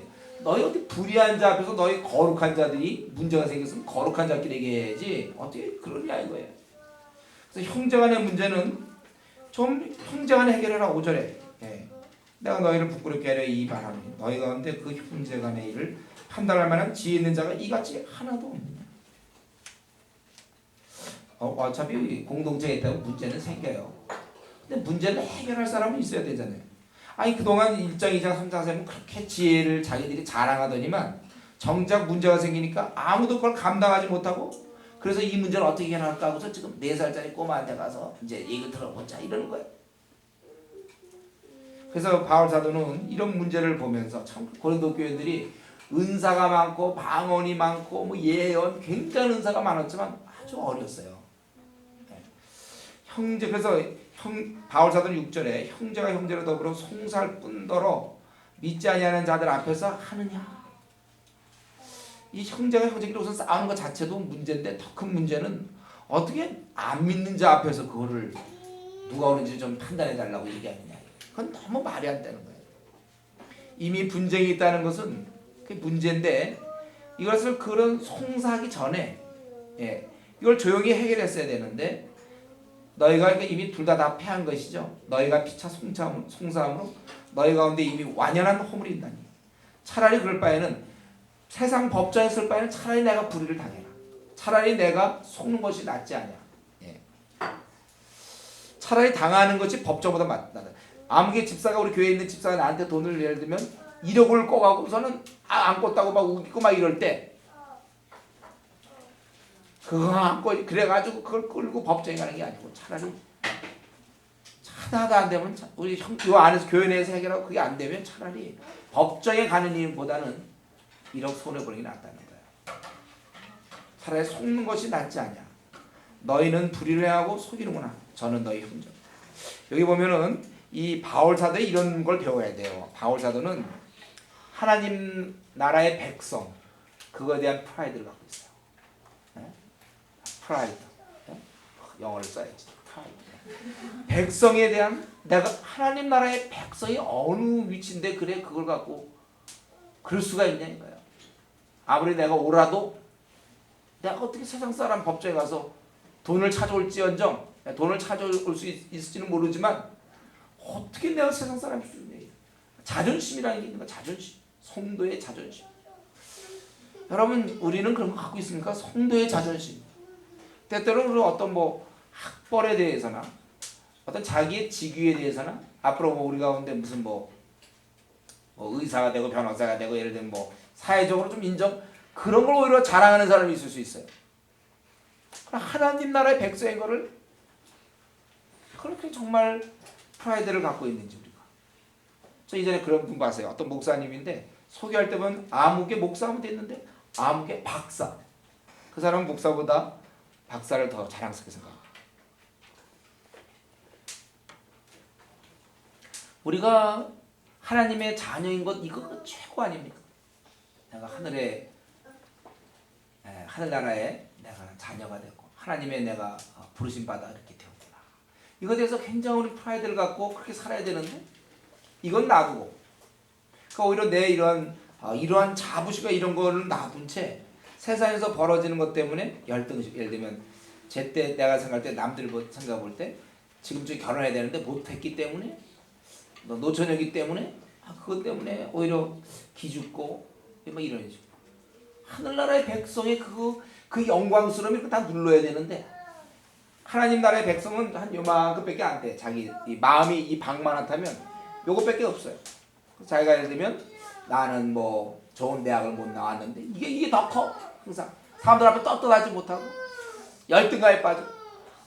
너희 어디 불의한 자 앞에서 너희 거룩한 자들이 문제가 생겼으면 거룩한 자끼리 얘기해야지 어떻게 그러냐 이거예요. 그래서 형제간의 문제는 좀 형제간에 해결해라 5절에. 내가 너희를 부끄럽게 하려 이 바람이 너희 가운데 그 형제간의 일을 판단할 만한 지혜 있는 자가 이같이 하나도 없느냐. 어차피 공동체에 있다면 문제는 생겨요. 근데 문제를 해결할 사람은 있어야 되잖아요. 아니 그동안 1장, 2장, 3장, 4장은 그렇게 지혜를 자기들이 자랑하더니만 정작 문제가 생기니까 아무도 그걸 감당하지 못하고 그래서 이 문제를 어떻게 해결할까 하고서 지금 4살짜리 꼬마한테 가서 이제 얘기를 들어보자 이러는 거예요. 그래서 바울 사도는 이런 문제를 보면서 참 고린도 교회들이 은사가 많고 방언이 많고 뭐 예언 굉장한 은사가 많았지만 아주 어렸어요. 형제 그래서 바울 사도는 6절에 형제가 형제로 더불어 송사할 뿐더러 믿지 아니하는 자들 앞에서 하느냐. 이 형제가 형제끼리 우선 싸우는 것 자체도 문제인데 더 큰 문제는 어떻게 안 믿는 자 앞에서 그거를 누가 오는지 좀 판단해 달라고 얘기하느냐. 그건 너무 말이 안 되는 거예요. 이미 분쟁이 있다는 것은 그게 문제인데 이것을 그런 송사하기 전에 이걸 조용히 해결했어야 되는데 너희가 이미 둘 다 패한 것이죠. 너희가 피차 송사함으로 너희 가운데 이미 완연한 허물이 있다니. 차라리 그럴 바에는 세상 법정에 쓸 바에는 차라리 내가 불의를 당해라. 차라리 내가 속는 것이 낫지 않냐. 차라리 당하는 것이 법정보다 낫다. 아무개 집사가 우리 교회에 있는 집사가 나한테 돈을 예를 들면 1억을 꺼가고서는 안 껐다고 막 우기고 막 이럴 때 그거 안 꺼 그래가지고 그걸 끌고 법정에 가는 게 아니고 차라리 하나도 안 되면 우리 요 안에서 교회 내에서 해결하고 그게 안 되면 차라리 법정에 가는 일보다는 1억 손해보는 게 낫다는 거야. 차라리 속는 것이 낫지 않냐. 너희는 불의를 하고 속이는구나. 저는 너희 형제. 여기 보면은 이 바울 사도에 이런 걸 배워야 돼요. 바울 사도는 하나님 나라의 백성 그거에 대한 프라이드를 갖고 있어요. 프라이드. 영어를 써야지. 프라이드. 백성에 대한 내가 하나님 나라의 백성이 어느 위치인데 그래 그걸 갖고 그럴 수가 있냐 이거예요. 아무리 내가 오라도 내가 어떻게 세상 사람 법정에 가서 돈을 찾아올지언정 돈을 찾아올 수 있을지는 모르지만 어떻게 내가 세상 사람일 수 있냐. 자존심이라는 게 있는 거야. 자존심. 성도의 자존심. 여러분 우리는 그런 거 갖고 있습니까? 성도의 자존심. 때때로는 어떤 학벌에 대해서나 어떤 자기의 직위에 대해서나 앞으로 우리 가운데 무슨 의사가 되고 변호사가 되고 예를 들면 사회적으로 좀 인정 그런 걸 오히려 자랑하는 사람이 있을 수 있어요. 하나님 나라의 백성인 거를 그렇게 정말 프라이드를 갖고 있는지 우리가. 저 이전에 그런 분 봤어요. 어떤 목사님인데 소개할 때 보면 아무개 목사하면 됐는데 아무개 박사. 그 사람은 목사보다 박사를 더 자랑스럽게 생각합니다. 우리가 하나님의 자녀인 것 이거 최고 아닙니까? 내가 하늘나라에 내가 자녀가 됐고 하나님의 내가 부르심 받아 이렇게 되었구나. 이거에 대해서 굉장히 우리 프라이드를 갖고 그렇게 살아야 되는데 이건 놔두고 그러니까 오히려 내 이러한 자부심과 이런 거를 놔둔 채 세상에서 벌어지는 것 때문에 열등식. 예를 들면 제때 내가 생각할 때 남들 생각해 볼 때 지금쯤 결혼해야 되는데 못했기 때문에 노처녀이기 때문에 그것 때문에 오히려 기죽고 이런 식으로 하늘나라의 백성의 그 영광스러움이 다 눌러야 되는데 하나님 나라의 백성은 한 요만큼밖에 안 돼. 자기 이 마음이 이 방만 한다면 요것밖에 없어요. 자기가 예를 들면 나는 좋은 대학을 못 나왔는데 이게 더 커. 항상 사람들 앞에 떳떳하지 못하고 열등감에 빠져.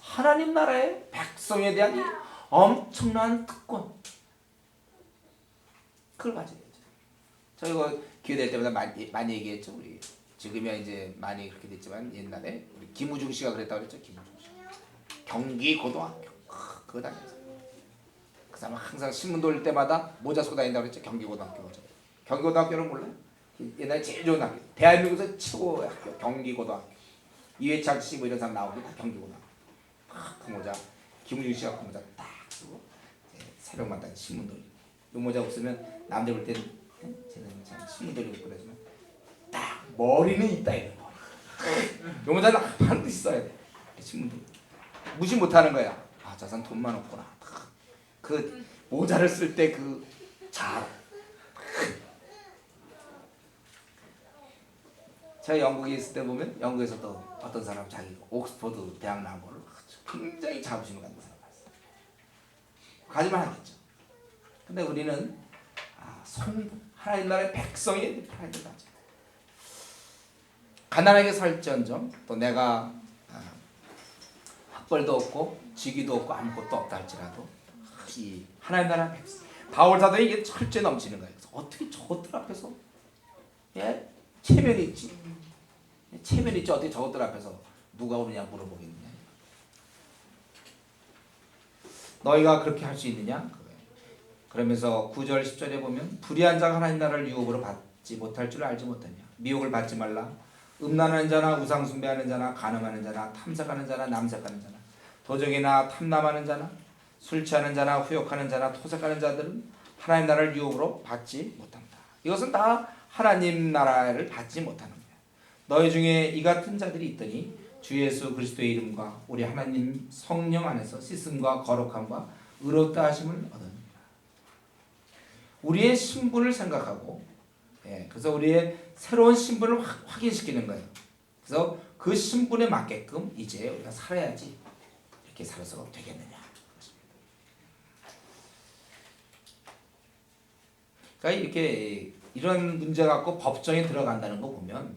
하나님 나라의 백성에 대한 이 엄청난 특권 그걸 가져야죠. 저 이거 기회 될 때마다 많이 얘기했죠. 우리 지금이야 이제 많이 그렇게 됐지만 옛날에 우리 김우중 씨가 그랬다고 그랬죠. 김우중 씨. 경기 고등학교 그거 다녔어요. 그 사람 항상 신문 돌릴 때마다 모자 쓰고 다닌다고 그랬죠. 경기 고등학교 모자. 경기 고등학교는 몰라요? 옛날에 제일 좋은 학교. 대한민국에서 최고의 학교 경기 고등학교. 이회창 씨 뭐 이런 사람 나오고 다 경기 고등학교. 그 모자 김우중 씨가 그 모자 딱 쓰고 새벽마다 신문 돌리고. 이 모자 없으면 남들 볼 때는 쟤는 참 신문 돌리고 그러지만 딱 머리는 있다 이거. 이 모자는 반드시 써야 돼. 신문 돌리고. 무시 못하는 거야. 아, 저 사람 돈만 없구나. 그 모자를 쓸 때 그 잘. 제가 영국에 있을 때 보면 영국에서도 어떤 사람 자기 옥스퍼드 대학 나온 거를 굉장히 자부심을 갖는 사람 봤어요. 가지만 하겠죠. 근데 우리는 성도 하나님 나라의 백성이 하나님 나라. 가난하게 살지언정 또 내가 학벌도 없고 직위도 없고 아무것도 없다 할지라도 이 하나님 나라 백성 바울 사도에 이게 철저히 넘치는 거예요. 그래서 어떻게 저것들 앞에서 체면이 있지? 체면이 있지 어떻게 저것들 앞에서 누가 오느냐 물어보겠느냐. 너희가 그렇게 할 수 있느냐? 그러면서 9절 10절에 보면 불의한 자가 하나님 나라를 유업으로 받지 못할 줄 알지 못하냐. 미혹을 받지 말라. 음란하는 자나 우상 숭배하는 자나 간음하는 자나 탐색하는 자나 남색하는 자나 도적이나 탐남하는 자나 술 취하는 자나 후욕하는 자나 토색하는 자들은 하나님 나라를 유업으로 받지 못한다. 이것은 다 하나님 나라를 받지 못하는 거야. 너희 중에 이 같은 자들이 있더니 주 예수 그리스도의 이름과 우리 하나님 성령 안에서 씻음과 거룩함과 의롭다 하심을 얻으니라. 우리의 신분을 생각하고 그래서 우리의 새로운 신분을 확인시키는 거예요. 그래서 그 신분에 맞게끔 이제 우리가 살아야지 이렇게 살아서 되겠느냐. 그러니까 이렇게 이런 문제 갖고 법정에 들어간다는 거 보면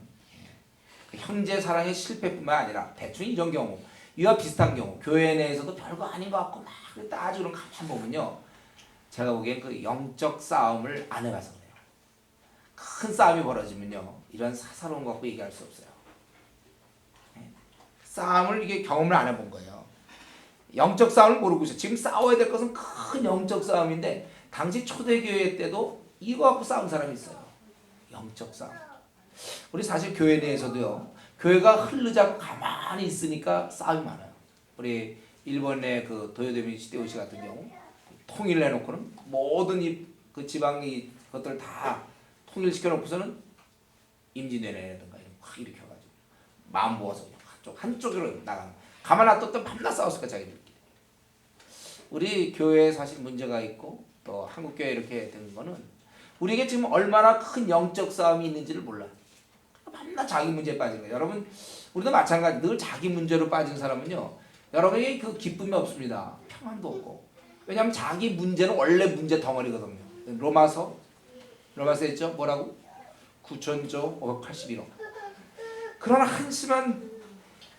형제 사랑의 실패뿐만 아니라 대충 이런 경우 이와 비슷한 경우 교회 내에서도 별거 아닌 것 같고 막 따지고 가만 보면요. 제가 보기엔 그 영적 싸움을 안 해봐서 그래요. 큰 싸움이 벌어지면요. 이런 사사로운 거 갖고 얘기할 수 없어요. 싸움을 이게 경험을 안 해본 거예요. 영적 싸움을 모르고 있어요. 지금 싸워야 될 것은 큰 영적 싸움인데 당시 초대교회 때도 이거 갖고 싸운 사람이 있어요. 영적 싸움. 우리 사실 교회 내에서도요. 교회가 흐르자고 가만히 있으니까 싸움이 많아요. 우리 일본의 그 도요토미 히데요시 같은 경우 통일을 해놓고는 모든 그 지방이 것들을 다 통일시켜 놓고서는 임진왜란이라든가 이런 거 확 일으켜가지고 마음 모아서 한쪽으로 나가는. 가만 놔뒀던 밤낮 싸웠을 거야 자기들끼리. 우리 교회에 사실 문제가 있고 또 한국 교회 이렇게 된 거는 우리에게 지금 얼마나 큰 영적 싸움이 있는지를 몰라. 밤낮 자기 문제에 빠진 거예요. 여러분 우리도 마찬가지. 늘 자기 문제로 빠진 사람은요. 여러분에게 그 기쁨이 없습니다. 평안도 없고. 왜냐하면 자기 문제는 원래 문제 덩어리거든요. 로마서에 있죠. 뭐라고? 9천조 581억. 그러나 한심한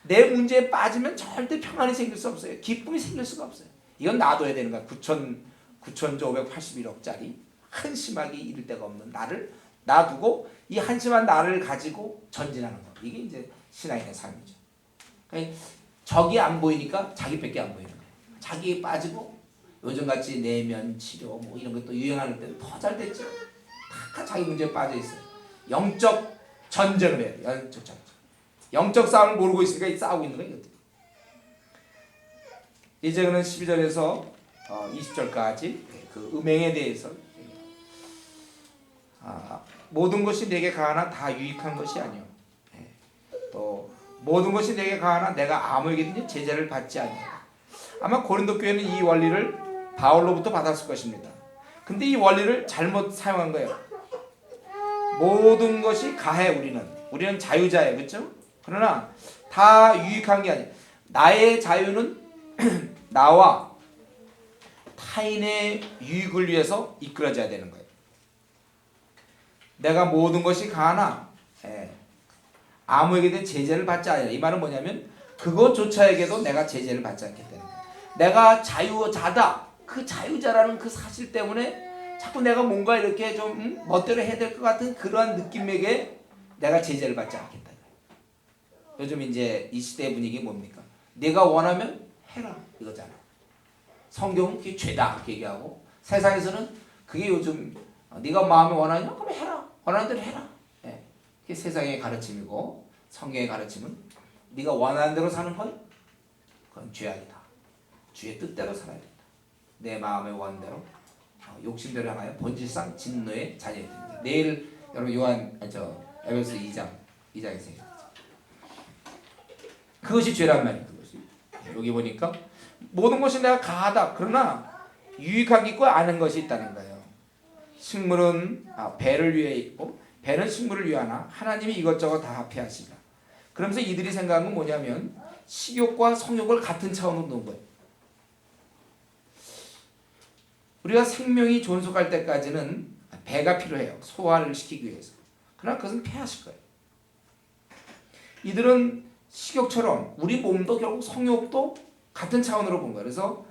내 문제에 빠지면 절대 평안이 생길 수 없어요. 기쁨이 생길 수가 없어요. 이건 놔둬야 되는 거야. 9천조 581억짜리 한심하게 이를 데가 없는 나를 놔두고 이 한심한 나를 가지고 전진하는 거. 이게 이제 신앙인의 삶이죠. 그러니까 적이 안 보이니까 자기밖에 안 보이는 거예요. 자기에 빠지고 요즘같이 내면 치료 뭐 이런 것도 유행하는 때는 더 잘 됐죠. 다 자기 문제에 빠져 있어요. 영적 전쟁을 해야 돼요. 영적 전쟁. 영적 싸움을 모르고 있으니까 싸우고 있는 거예요. 이제는 12절에서 20절까지 그 음행에 대해서 모든 것이 내게 가하나 다 유익한 것이 아니요. 또 모든 것이 내게 가하나 내가 아무에게든지 제재를 받지 아니요. 아마 고린도 교회는 이 원리를 바울로부터 받았을 것입니다. 근데 이 원리를 잘못 사용한 거예요. 모든 것이 가해 우리는 자유자예요. 그렇죠? 그러나 다 유익한 게 아니에요. 나의 자유는 나와 타인의 유익을 위해서 이끌어져야 되는 거예요. 내가 모든 것이 가하나 아무에게든 제재를 받지 않으라. 이 말은 뭐냐면 그것조차에게도 내가 제재를 받지 않겠다는 거예요. 내가 자유자다. 그 자유자라는 그 사실 때문에 자꾸 내가 뭔가 이렇게 좀 멋대로 해야 될 것 같은 그러한 느낌에게 내가 제재를 받지 않겠다. 요즘 이제 이 시대 분위기 뭡니까? 내가 원하면 해라 이거잖아. 성경은 그게 죄다 그렇게 얘기하고, 세상에서는 그게 요즘 네가 마음에 원하냐? 그럼 해라. 원하는 대로 해라. 예. 그게 세상의 가르침이고, 성경의 가르침은 네가 원하는 대로 사는 건 그건 죄악이다. 주의 뜻대로 살아야 된다. 내 마음의 원대로 욕심대로 향하여 본질상 진노의 자녀이 됩니다. 내일 여러분 에베소 2장에서 얘기합니다. 그것이 죄란 말이에요. 그것이. 여기 보니까 모든 것이 내가 가하다. 그러나 유익한 게 있고 아는 것이 있다는 거예요. 식물은 배를 위해 있고 배는 식물을 위하나 하나님이 이것저것 다 합해하시라. 그러면서 이들이 생각한 건 뭐냐면 식욕과 성욕을 같은 차원으로 놓은 거예요. 우리가 생명이 존속할 때까지는 배가 필요해요. 소화를 시키기 위해서. 그러나 그것은 폐하실 거예요. 이들은 식욕처럼 우리 몸도 결국 성욕도 같은 차원으로 본 거예요. 그래서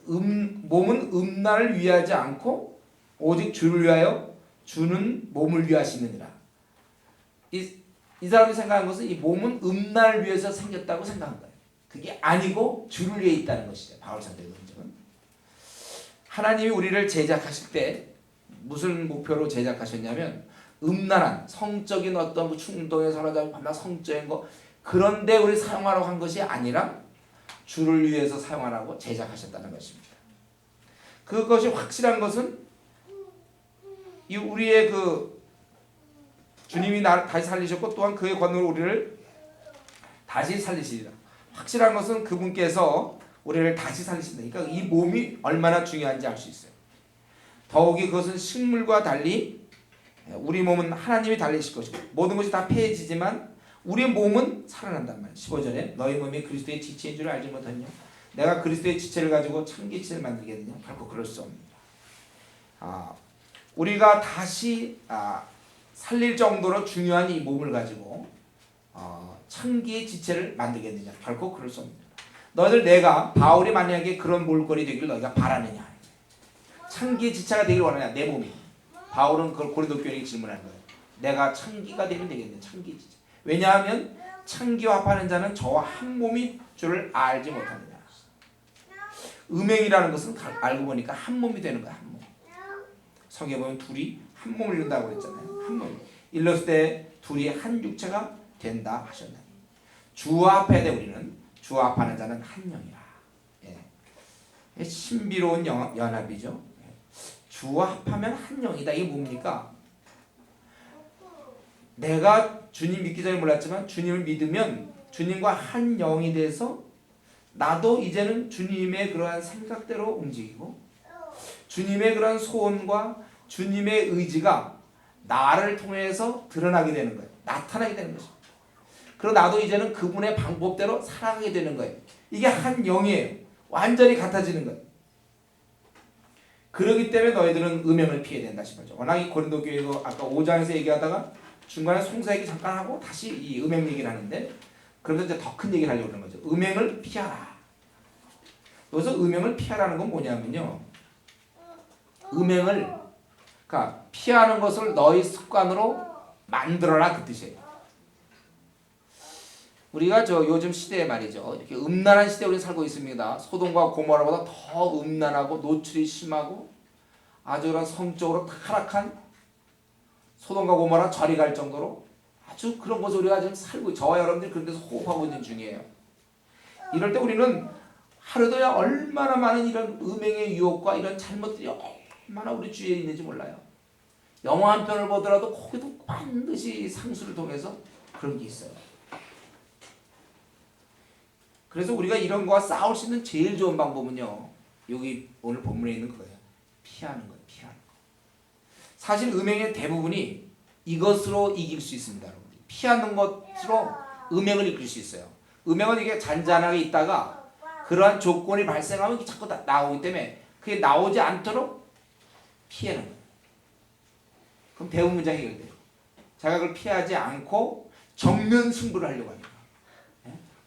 몸은 음란을 위하지 않고 오직 주를 위하여 주는 몸을 위하시느니라. 이 사람이 생각한 것은 이 몸은 음란을 위해서 생겼다고 생각한 거예요. 그게 아니고 주를 위해 있다는 것이죠. 바울 사도의 논증은. 하나님이 우리를 제작하실 때 무슨 목표로 제작하셨냐면 음란한 성적인 어떤 충동에 사로잡힌 밤낮 성적인 거 그런데 우리 사용하라고 한 것이 아니라 주를 위해서 사용하라고 제작하셨다는 것입니다. 그것이 확실한 것은 이 우리의 그 주님이 나를 다시 살리셨고 또한 그의 권능으로 우리를 다시 살리시리라. 확실한 것은 그분께서 우리를 다시 살리신다. 그러니까 이 몸이 얼마나 중요한지 알 수 있어요. 더욱이 그것은 식물과 달리 우리 몸은 하나님이 달리실 것이고 모든 것이 다 폐해지지만 우리 몸은 살아난단 말이에요. 15절에 너희 몸이 그리스도의 지체인 줄 알지 못하냐? 내가 그리스도의 지체를 가지고 참기체를 만들겠느냐? 결코 그럴 수 없습니다. 우리가 다시 살릴 정도로 중요한 이 몸을 가지고 참기의 지체를 만들겠느냐? 결코 그럴 수 없습니다. 너희들 내가 바울이 만약에 그런 몰골이 되기를 너희가 바라느냐? 참기의 지체가 되기를 원하냐? 내 몸이. 바울은 그걸 고린도 교회에 질문하는 거예요. 내가 참기가 되면 되겠네. 참기의 지체. 왜냐하면 참기와 합하는 자는 저와 한 몸이 줄을 알지 못하느냐. 음행이라는 것은 알고 보니까 한 몸이 되는 거야. 한 몸. 성경에 보면 둘이 한 몸을 이룬다고 그랬잖아요. 한 몸. 일렀을 때 둘이 한 육체가 된다 하셨나니. 주와 합해야 돼. 우리는 주와 합하는 자는 한 영이라. 예. 신비로운 연합이죠. 주와 합하면 한 영이다. 이게 뭡니까? 내가 주님 믿기 전에 몰랐지만 주님을 믿으면 주님과 한 영이 돼서 나도 이제는 주님의 그러한 생각대로 움직이고 주님의 그러한 소원과 주님의 의지가 나를 통해서 드러나게 되는 거예요. 나타나게 되는 것입니다. 그리고 나도 이제는 그분의 방법대로 살아가게 되는 거예요. 이게 한 영이에요. 완전히 같아지는 거예요. 그렇기 때문에 너희들은 음행을 피해야 된다 싶었죠. 워낙 이 고린도 교회도 아까 5장에서 얘기하다가 중간에 송사 얘기 잠깐 하고 다시 이 음행 얘기를 하는데 그러면서 이제 더 큰 얘기를 하려고 하는 거죠. 음행을 피하라. 여기서 음행을 피하라는 건 뭐냐면요. 음행을 그러니까 피하는 것을 너희 습관으로 만들어라 그 뜻이에요. 우리가 요즘 시대에 말이죠. 이렇게 음란한 시대에 우리 살고 있습니다. 소돔과 고모라보다 더 음란하고 노출이 심하고 아주 그런 성적으로 타락한 소돔과 고모라 저리 갈 정도로 아주 그런 것을 우리가 지금 살고 저와 여러분들이 그런 데서 호흡하고 있는 중이에요. 이럴 때 우리는 하루도야 얼마나 많은 이런 음행의 유혹과 이런 잘못들이 얼마나 우리 주위에 있는지 몰라요. 영화 한 편을 보더라도 거기도 반드시 상수를 통해서 그런 게 있어요. 그래서 우리가 이런 거와 싸울 수 있는 제일 좋은 방법은요. 여기 오늘 본문에 있는 거예요. 피하는 거예요. 피하는 거. 사실 음행의 대부분이 이것으로 이길 수 있습니다. 여러분들. 피하는 것으로 음행을 이길 수 있어요. 음행은 이게 잔잔하게 있다가 그러한 조건이 발생하면 자꾸 나오기 때문에 그게 나오지 않도록 피하는 거예요. 그럼 대부분 문제가 해결돼요. 자기가 그걸 피하지 않고 정면 승부를 하려고 하니까.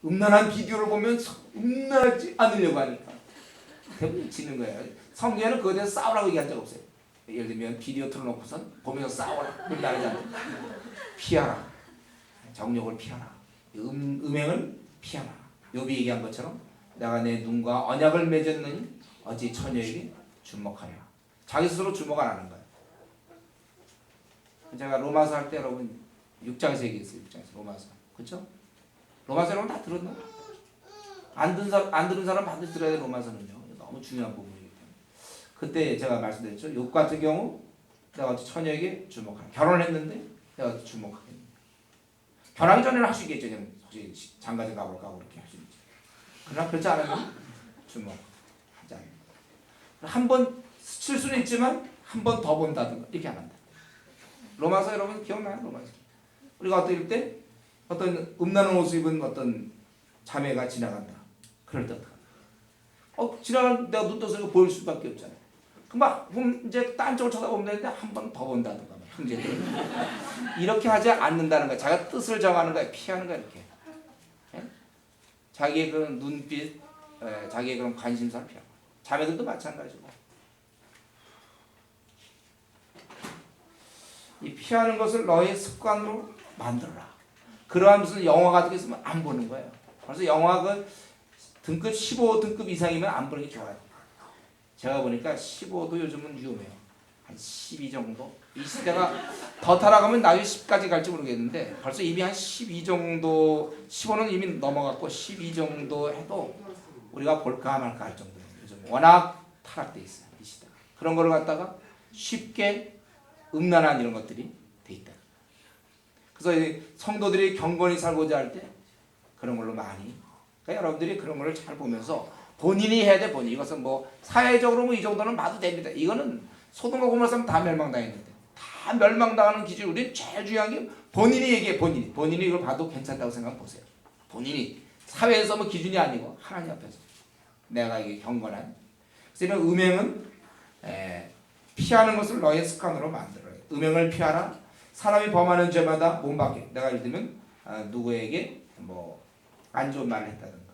음란한 비디오를 보면 음란하지 않으려고 하니까 대부분 지는 거예요. 성경에는 그거에 대해서 싸우라고 얘기한 적 없어요. 예를 들면 비디오 틀어놓고선 보면서 싸워라 그런 말하지 않아요. 피하라. 정욕을 피하라. 음행을 피하라. 욥이 얘기한 것처럼 내가 내 눈과 언약을 맺었느니 어찌 처녀에게 주목하냐. 자기 스스로 주목 안 하는 거예요. 제가 로마서 할 때 여러분 6장에서 얘기했어요. 6장에서 로마서. 그렇죠? 로마서 여러분 다 들었나? 안 들은 사람 반드시 들어야 돼. 로마서는요. 너무 중요한 부분이기 때문에. 그때 제가 말씀드렸죠. 욥 같은 경우 내가 어찌 처녀에게 주목하냐. 결혼을 했는데 내가 어찌 주목하겠냐. 결혼하기 전에는 할 수 있겠죠. 그냥 혹시 장가좀 가볼까 그렇게 할 수 있죠. 그러나 그렇지 않으면 주목하지 않아요. 한 번 스칠 수는 있지만 한 번 더 본다든가 이렇게 안 한다. 로마서 여러분 기억나요? 로마서. 우리가 어떨 때 어떤 음란한 옷을 입은 어떤 자매가 지나간다. 그럴 때 지나가는 내가 눈 떠서 보일 수밖에 없잖아요. 그럼 이제 딴 쪽을 쳐다보면 되는데 한 번 더 본다든가 형제들 이렇게 하지 않는다는 거야. 자기가 뜻을 정하는 거야. 피하는 거야 이렇게. 예? 자기의 그런 눈빛, 자기의 그런 관심사를 피하고. 자매들도 마찬가지고. 이 피하는 것을 너의 습관으로 만들어라. 그러한 무슨 영화 같은 게 있으면 안 보는 거예요. 그래서 영화 그 등급 15등급 이상이면 안 보는 게 좋아요. 제가 보니까 15도 요즘은 위험해요. 한 12 정도? 이 시대가 더 타락하면 나중에 10까지 갈지 모르겠는데 벌써 이미 한 12 정도, 15는 이미 넘어갔고 12 정도 해도 우리가 볼까 말까 할 정도예요. 요즘 워낙 타락돼 있어요. 이 시대가. 그런 거를 갖다가 쉽게 음란한 이런 것들이 돼 있다. 그래서 성도들이 경건히 살고자 할 때 그런 걸로 많이. 그러니까 여러분들이 그런 거를 잘 보면서 본인이 해야 돼. 본인. 이것은 뭐 사회적으로 뭐 이 정도는 봐도 됩니다. 이거는 소돔과 고모라 사람 다 멸망당했는데 다 멸망당하는 기준. 우리는 제일 중요한 게 본인이 얘기해. 본인이 이걸 봐도 괜찮다고 생각 보세요. 본인이 사회에서 뭐 기준이 아니고 하나님 앞에서 내가 이게 경건한. 그래서 이런 음행은 피하는 것을 너의 습관으로 만들어요. 음행을 피하라. 사람이 범하는 죄마다 몸밖에. 내가 예를 들면 누구에게 뭐 안 좋은 말을 했다든가,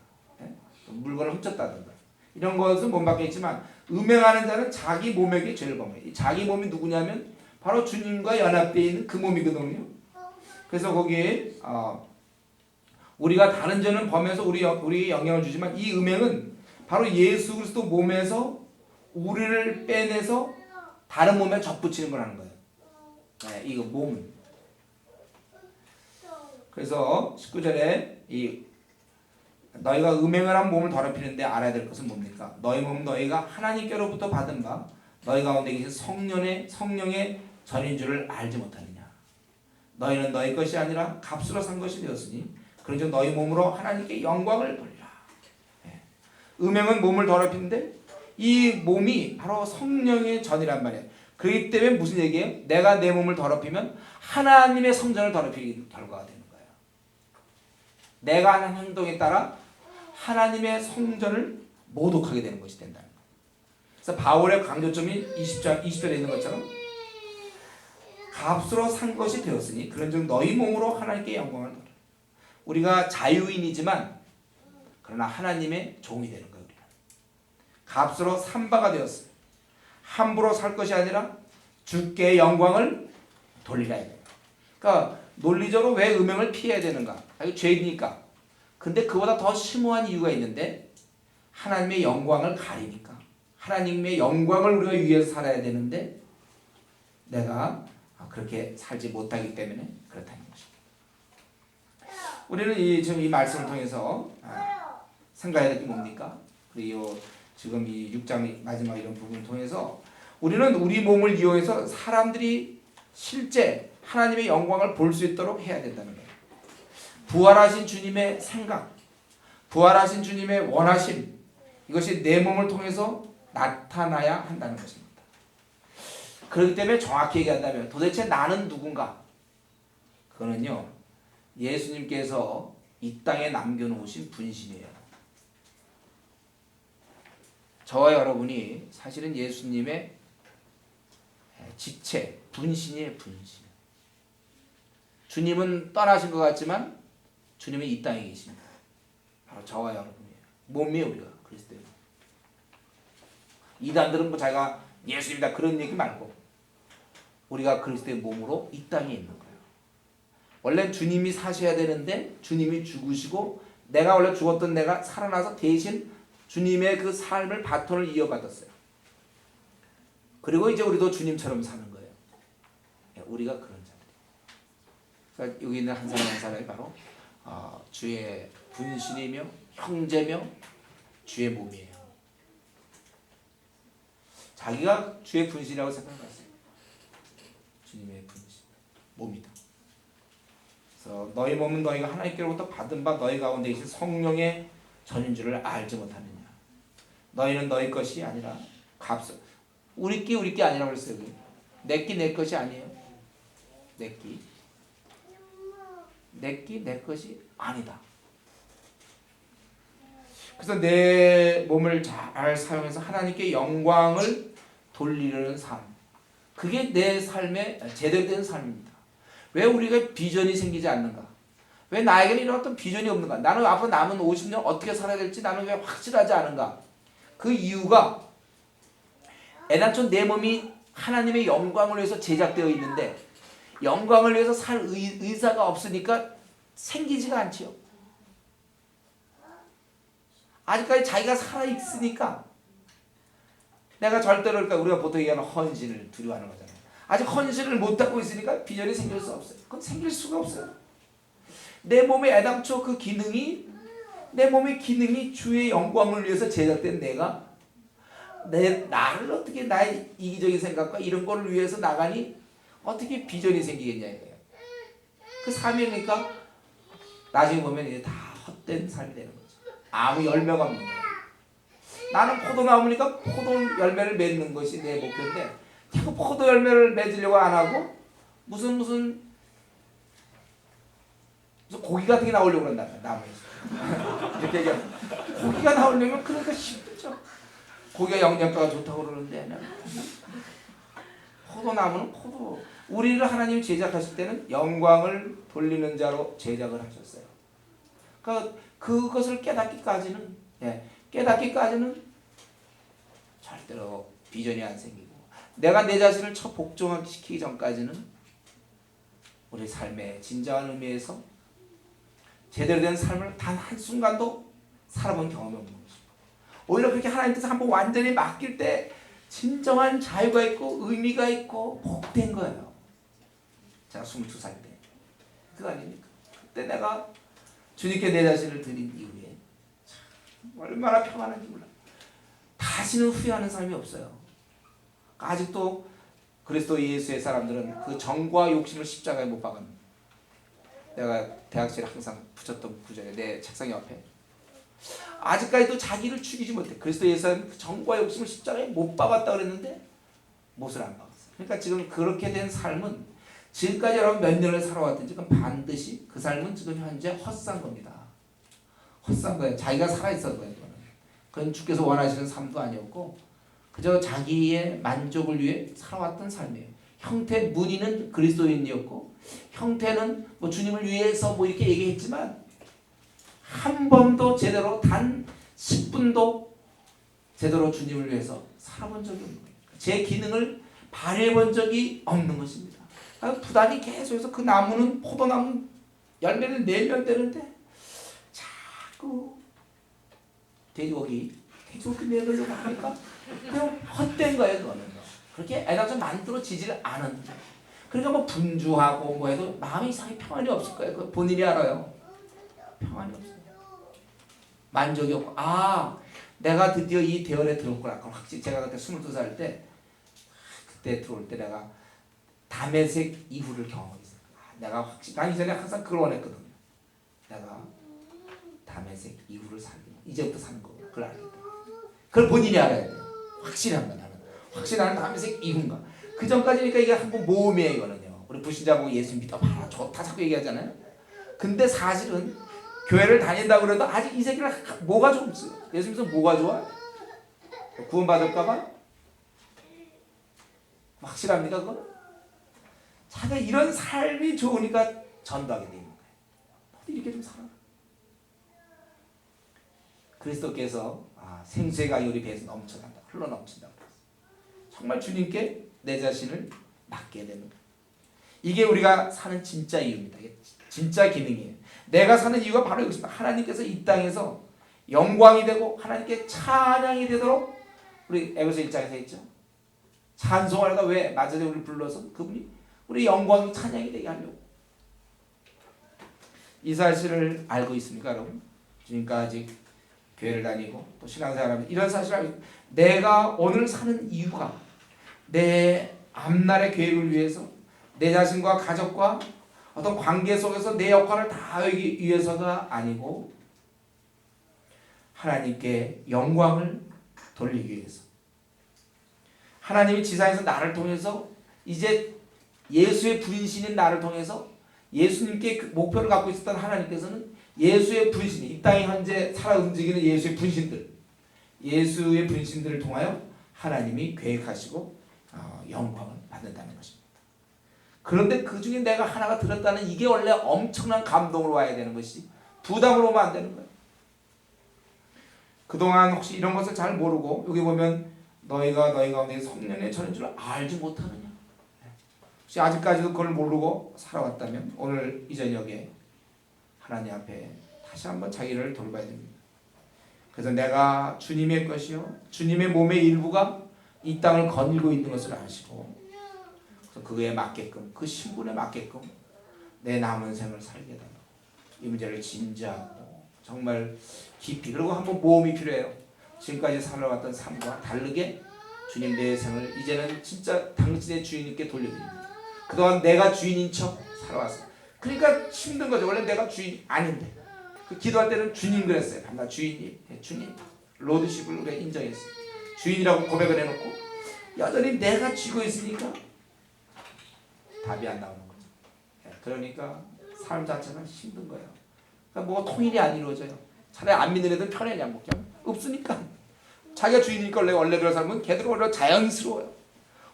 물건을 훔쳤다든가 이런 것은 몸밖에 있지만 음행하는 자는 자기 몸에게 죄를 범해요. 자기 몸이 누구냐면 바로 주님과 연합되어 있는 그 몸이거든요. 그래서 거기에 우리가 다른 죄는 범해서 우리에게 영향을 주지만 이 음행은 바로 예수 그리스도 몸에서 우리를 빼내서 다른 몸에 접붙이는 걸 하는 거예요. 이거 몸. 그래서 19절에 이 너희가 음행을 한 몸을 더럽히는데 알아야 될 것은 뭡니까? 너희 몸은 너희가 하나님께로부터 받은 바 너희 가운데 계신 성령의 전인 줄을 알지 못하느냐. 너희는 너희 것이 아니라 값으로 산 것이 되었으니 그런즉 너희 몸으로 하나님께 영광을 돌리라. 음행은 몸을 더럽히는데 이 몸이 바로 성령의 전이란 말이에요. 그렇기 때문에 무슨 얘기예요? 내가 내 몸을 더럽히면 하나님의 성전을 더럽히는 결과가 되는 거예요. 내가 하는 행동에 따라 하나님의 성전을 모독하게 되는 것이 된다는 거예요. 그래서 바울의 강조점이 20절에 있는 것처럼 값으로 산 것이 되었으니 그런즉 너희 몸으로 하나님께 영광을 돌리라. 우리가 자유인이지만 그러나 하나님의 종이 되는 거예요. 우리는 값으로 산 바가 되었어요. 함부로 살 것이 아니라 주께 영광을 돌리라. 그러니까 논리적으로 왜 음행을 피해야 되는가? 이거 죄이니까. 근데 그보다 더 심오한 이유가 있는데 하나님의 영광을 가리니까. 하나님의 영광을 우리가 위해서 살아야 되는데 내가 그렇게 살지 못하기 때문에 그렇다는 것입니다. 우리는 지금 이 말씀을 통해서 생각해야 될 게 뭡니까? 그리고 지금 이 6장 마지막 이런 부분을 통해서 우리는 우리 몸을 이용해서 사람들이 실제 하나님의 영광을 볼 수 있도록 해야 된다는 거예요. 부활하신 주님의 생각, 부활하신 주님의 원하심, 이것이 내 몸을 통해서 나타나야 한다는 것입니다. 그렇기 때문에 정확히 얘기한다면 도대체 나는 누군가? 그거는요, 예수님께서 이 땅에 남겨놓으신 분신이에요. 저와 여러분이 사실은 예수님의 지체, 분신이에요. 분신. 주님은 떠나신 것 같지만 주님은 이 땅에 계십니다. 바로 저와 여러분이에요. 몸이에요. 우리가 그리스도예요. 이단들은 뭐 자기가 예수님이다 그런 얘기 말고 우리가 그리스도의 몸으로 이 땅에 있는 거예요. 원래 주님이 사셔야 되는데 주님이 죽으시고 내가 원래 죽었던 내가 살아나서 대신 주님의 그 삶을 바톤을 이어받았어요. 그리고 이제 우리도 주님처럼 사는 거예요. 우리가 그런 자들이에요. 그러니까 여기 있는 한 사람 한 사람이 바로 주의 분신이며 형제며 주의 몸이에요. 자기가 주의 분신이라고 생각했어요. 주님의 분신, 몸이다. 그래서 너희 몸은 너희가 하나님께로부터 받은 바 너희 가운데 계신 성령의 전인 줄을 알지 못하느냐. 너희는 너희 것이 아니라 값을 우리 게 아니라고 그랬어요. 내끼 내 것이 아니에요. 내끼 내 것이 아니다. 그래서 내 몸을 잘 사용해서 하나님께 영광을 돌리려는 삶, 그게 내 삶의 제대로 된 삶입니다. 왜 우리가 비전이 생기지 않는가? 왜 나에게는 이런 어떤 비전이 없는가? 나는 앞으로 남은 50년 어떻게 살아야 될지 나는 왜 확실하지 않은가? 그 이유가 애당초 내 몸이 하나님의 영광을 위해서 제작되어 있는데 영광을 위해서 살 의사가 없으니까 생기지가 않지요. 아직까지 자기가 살아있으니까 내가 절대로 그러니까 우리가 보통 얘기하는 헌신을 두려워하는 거잖아요. 아직 헌신을 못하고 있으니까 비전이 생길 수 없어요. 그건 생길 수가 없어요. 내 몸의 애당초 그 기능이 내 몸의 기능이 주의 영광을 위해서 제작된 내가 나를 어떻게 나의 이기적인 생각과 이런 거를 위해서 나가니 어떻게 비전이 생기겠냐 이거예요. 그 삶이니까 나중에 보면 이제 다 헛된 삶이 되는 거죠. 아무 열매가 없는 거예요. 나는 포도나무니까 포도 열매를 맺는 것이 내 목표인데 자꾸 포도 열매를 맺으려고 안 하고 무슨 고기 같은 게 나오려고 그런다. 나무에서 이렇게 얘기하면 고기가 나오려면 그러니까 힘들죠. 고기가 영양가가 좋다고 그러는데 포도나무는 포도. 우리를 하나님이 제작하실 때는 영광을 돌리는 자로 제작을 하셨어요. 그러니까 그것을 깨닫기까지는 절대로 비전이 안 생기고 내가 내 자신을 복종시키기 전까지는 우리 삶의 진정한 의미에서 제대로 된 삶을 단 한순간도 살아본 경험이 없는 것입니다. 오히려 그렇게 하나님 뜻에 한번 완전히 맡길 때 진정한 자유가 있고 의미가 있고 복된 거예요. 제가 22살 때 그거 아닙니까? 그때 내가 주님께 내 자신을 드린 이후에 얼마나 평안한지 몰라요. 다시는 후회하는 삶이 없어요. 아직도 그리스도 예수의 사람들은 그 정과 욕심을 십자가에 못 박았는데 내가 대학 시절에 항상 붙였던 구절에 내 책상 옆에 아직까지도 자기를 죽이지 못해. 그리스도 예수는 그 정과 욕심을 십자가에 못 박았다 그랬는데 못을 안 박았어요. 그러니까 지금 그렇게 된 삶은 지금까지 여러분 몇 년을 살아왔든지 그건 반드시 그 삶은 지금 현재 헛산 겁니다. 헛산 거예요. 자기가 살아있었던 거예요. 그건 주께서 원하시는 삶도 아니었고 그저 자기의 만족을 위해 살아왔던 삶이에요. 형태 문의는 그리스도인이었고 형태는 뭐 주님을 위해서 뭐 이렇게 얘기했지만 한 번도 제대로 단 10분도 제대로 주님을 위해서 살아본 적이 없는 거예요. 제 기능을 발휘해본 적이 없는 것입니다. 부단히 계속해서 그 나무는 포도나무 열매를 내면 되는데 자꾸 돼지고기 내려고 하니까 그냥 헛된 거예요. 그거는 그렇게 애당초 만들어지질 않은데 그러니까 뭐 분주하고 뭐 해도 마음이 이상하게 평안이 없을 거예요. 그거 본인이 알아요. 평안이 없어요. 만족이 없고 내가 드디어 이 대열에 들어왔구나. 확실히 제가 그때 22살 때 그때 들어올 때 내가 담에색 이후를 경험했어요. 내가 확실히 난 이전에 항상 그걸 원했거든요. 내가 담에색 이후를 살고 이제부터 사는 거고 그걸 알겠다. 그걸 본인이 알아야 돼요. 확실한 거 나는. 확실히 나는 담에색 이후인가. 그 전까지니까 이게 한번 모험이에요 이거는요. 우리 불신자 보고 예수 믿어봐라 좋다 자꾸 얘기하잖아요. 근데 사실은 교회를 다닌다고 그래도 아직 이 새끼를 뭐가 좋지? 예수 믿어서 뭐가 좋아? 구원받을까봐? 확실합니까 그거? 자기가 이런 삶이 좋으니까 전도하게 되는 거예요. 이렇게 좀 살아. 그리스도께서 생수의 강이 우리 배에서 넘쳐난다. 흘러 넘친다고 그랬어요. 정말 주님께 내 자신을 맡게 되는 거예요. 이게 우리가 사는 진짜 이유입니다. 이게 진짜 기능이에요. 내가 사는 이유가 바로 여기입니다. 하나님께서 이 땅에서 영광이 되고 하나님께 찬양이 되도록 우리 에베소 1장에서 했죠. 찬송하려다 왜 맞아요? 우리를 불러서 그분이 우리 영광이 찬양이 되게 하려고. 이 사실을 알고 있습니까, 여러분? 지금까지 교회를 다니고 또 신앙생활하면서 이런 사실을 알고 있습니다. 내가 오늘 사는 이유가 내 앞날의 계획을 위해서 내 자신과 가족과 어떤 관계 속에서 내 역할을 다하기 위해서가 아니고 하나님께 영광을 돌리기 위해서, 하나님이 지상에서 나를 통해서 이제 예수의 분신인 나를 통해서 예수님께 그 목표를 갖고 있었던 하나님께서는 예수의 분신, 이 땅에 현재 살아 움직이는 예수의 분신들을 통하여 하나님이 계획하시고 영광을 받는다는 것입니다. 그런데 그 중에 내가 하나가 들었다는 이게 원래 엄청난 감동으로 와야 되는 것이 부담으로 오면 안 되는 거예요. 그동안 혹시 이런 것을 잘 모르고 여기 보면 너희가 너희 가운데 성령의 전인 줄 알지 못하느냐, 혹시 아직까지도 그걸 모르고 살아왔다면 오늘 이 저녁에 하나님 앞에 다시 한번 자기를 돌봐야 됩니다. 그래서 내가 주님의 것이요 주님의 몸의 일부가 이 땅을 거닐고 있는 것을 아시고 그래서 그에 맞게끔 그 신분에 맞게끔 내 남은 생을 살게 되는 이 문제를 진지하고 정말 깊이, 그리고 한번 모험이 필요해요. 지금까지 살아왔던 삶과 다르게 주님 내 생을 이제는 진짜 당신의 주인님께 돌려드립니다. 그동안 내가 주인인 척 살아왔어요. 그러니까 힘든 거죠. 원래 내가 주인이 아닌데 그 기도할 때는 주님 그랬어요. 나 주인이 주님 로드십을 우리가 인정했어요. 주인이라고 고백을 해놓고 여전히 내가 쥐고 있으니까 답이 안 나오는 거죠. 그러니까 삶 자체가 힘든 거예요. 그러니까 뭐 통일이 안 이루어져요. 차라리 안 믿는 애들 편하냐 뭐 그냥 없으니까 자기가 주인이니까 원래대로 살면 걔들 원래 자연스러워요.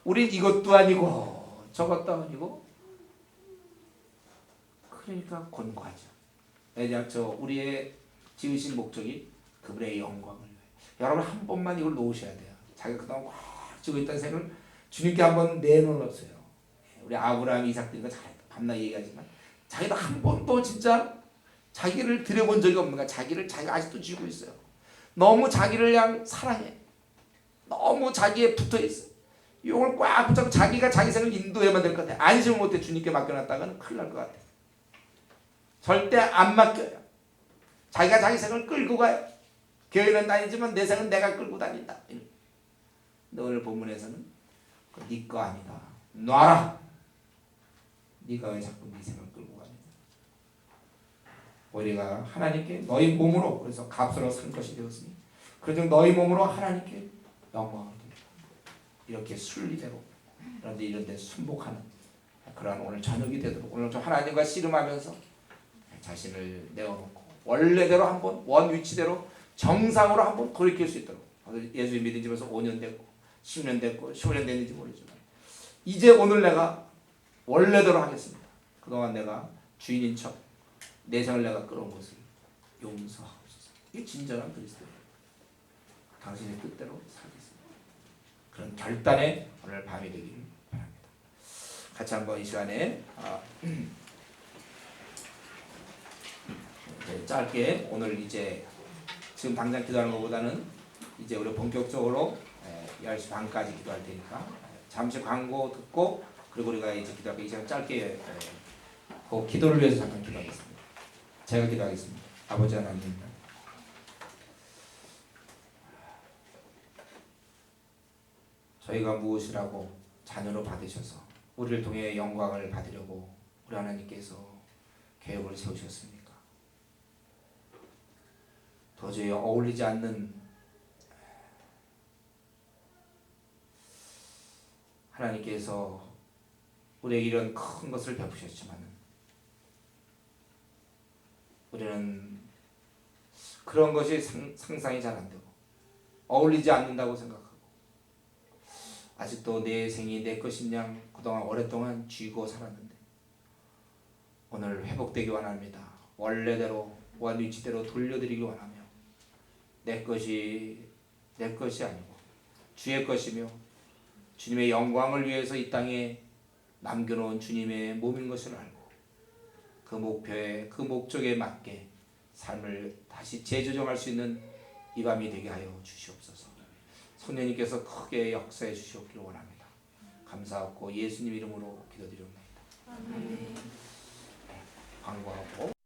우린 이것도 아니고 저것도 아니고 그러니까 곤고하죠. 왜냐하면 우리의 지으신 목적이 그분의 영광을 위해. 여러분 한 번만 이걸 놓으셔야 돼요. 자기가 그동안 꽉 쥐고 있던 생을 주님께 한번 내놓으세요. 우리 아브라함, 이삭들과 밤낮 얘기하지만 자기도 한 번도 진짜 자기를 들여본 적이 없는 거야. 자기가 아직도 쥐고 있어요. 너무 자기를 그냥 사랑해. 너무 자기에 붙어 있어. 이걸 꽉 붙잡고 자기가 자기 생을 인도해만 될 것 같아. 안심을 못해 주님께 맡겨놨다가는 큰일 날 것 같아. 절대 안 맡겨요. 자기가 자기 생을 끌고 가요. 교회는 다니지만 내 생은 내가 끌고 다닌다. 근데 오늘 본문에서는 네 거 아니다. 놔라. 네가 왜 자꾸 네 생을 끌고 가냐. 우리가 하나님께 너희 몸으로, 그래서 값으로 산 것이 되었으니 그래서 너희 몸으로 하나님께 영광을 드리라. 이렇게 순리대로 그런데 이런 데 순복하는 그러한 오늘 저녁이 되도록 오늘 좀 하나님과 씨름하면서 자신을 내어놓고 원래대로 한번 원 위치대로 정상으로 한번 돌이킬 수 있도록. 예수 믿은 지면서 5년 됐고 10년 됐고 15년 됐는지 모르지만 이제 오늘 내가 원래대로 하겠습니다. 그동안 내가 주인인 척 내 생을 내가 끌어온 것을 용서하옵소서. 이게 진정한 그리스도예요. 당신의 뜻대로 살겠습니다. 그런 결단의 오늘 밤이 되기를 바랍니다. 같이 한번 이 시간에 짧게 오늘 이제 지금 당장 기도하는 것보다는 이제 우리 본격적으로 10시 반까지 기도할 테니까 잠시 광고 듣고 그리고 우리가 이제 기도할 이 시간 짧게 그 기도를 위해서 잠깐 기도하겠습니다. 제가 기도하겠습니다. 아버지 하나님, 저희가 무엇이라고 자녀로 받으셔서 우리를 통해 영광을 받으려고 우리 하나님께서 계획을 세우셨습니까? 도저히 어울리지 않는 하나님께서 우리에게 이런 큰 것을 베푸셨지만 우리는 그런 것이 상상이 잘 안 되고 어울리지 않는다고 생각하고 아직도 내 생이 내 것인 양 그동안 오랫동안 쥐고 살았는데 오늘 회복되기 원합니다. 원래대로 원위치대로 돌려드리기 원하며 내 것이 아니고 주의 것이며 주님의 영광을 위해서 이 땅에 남겨놓은 주님의 몸인 것을 알고 그 목표에 그 목적에 맞게 삶을 다시 재조정할 수 있는 이 밤이 되게 하여 주시옵소서. 성령님께서 크게 역사해 주시옵기를 원합니다. 감사하고 예수님 이름으로 기도드립니다. 광고하고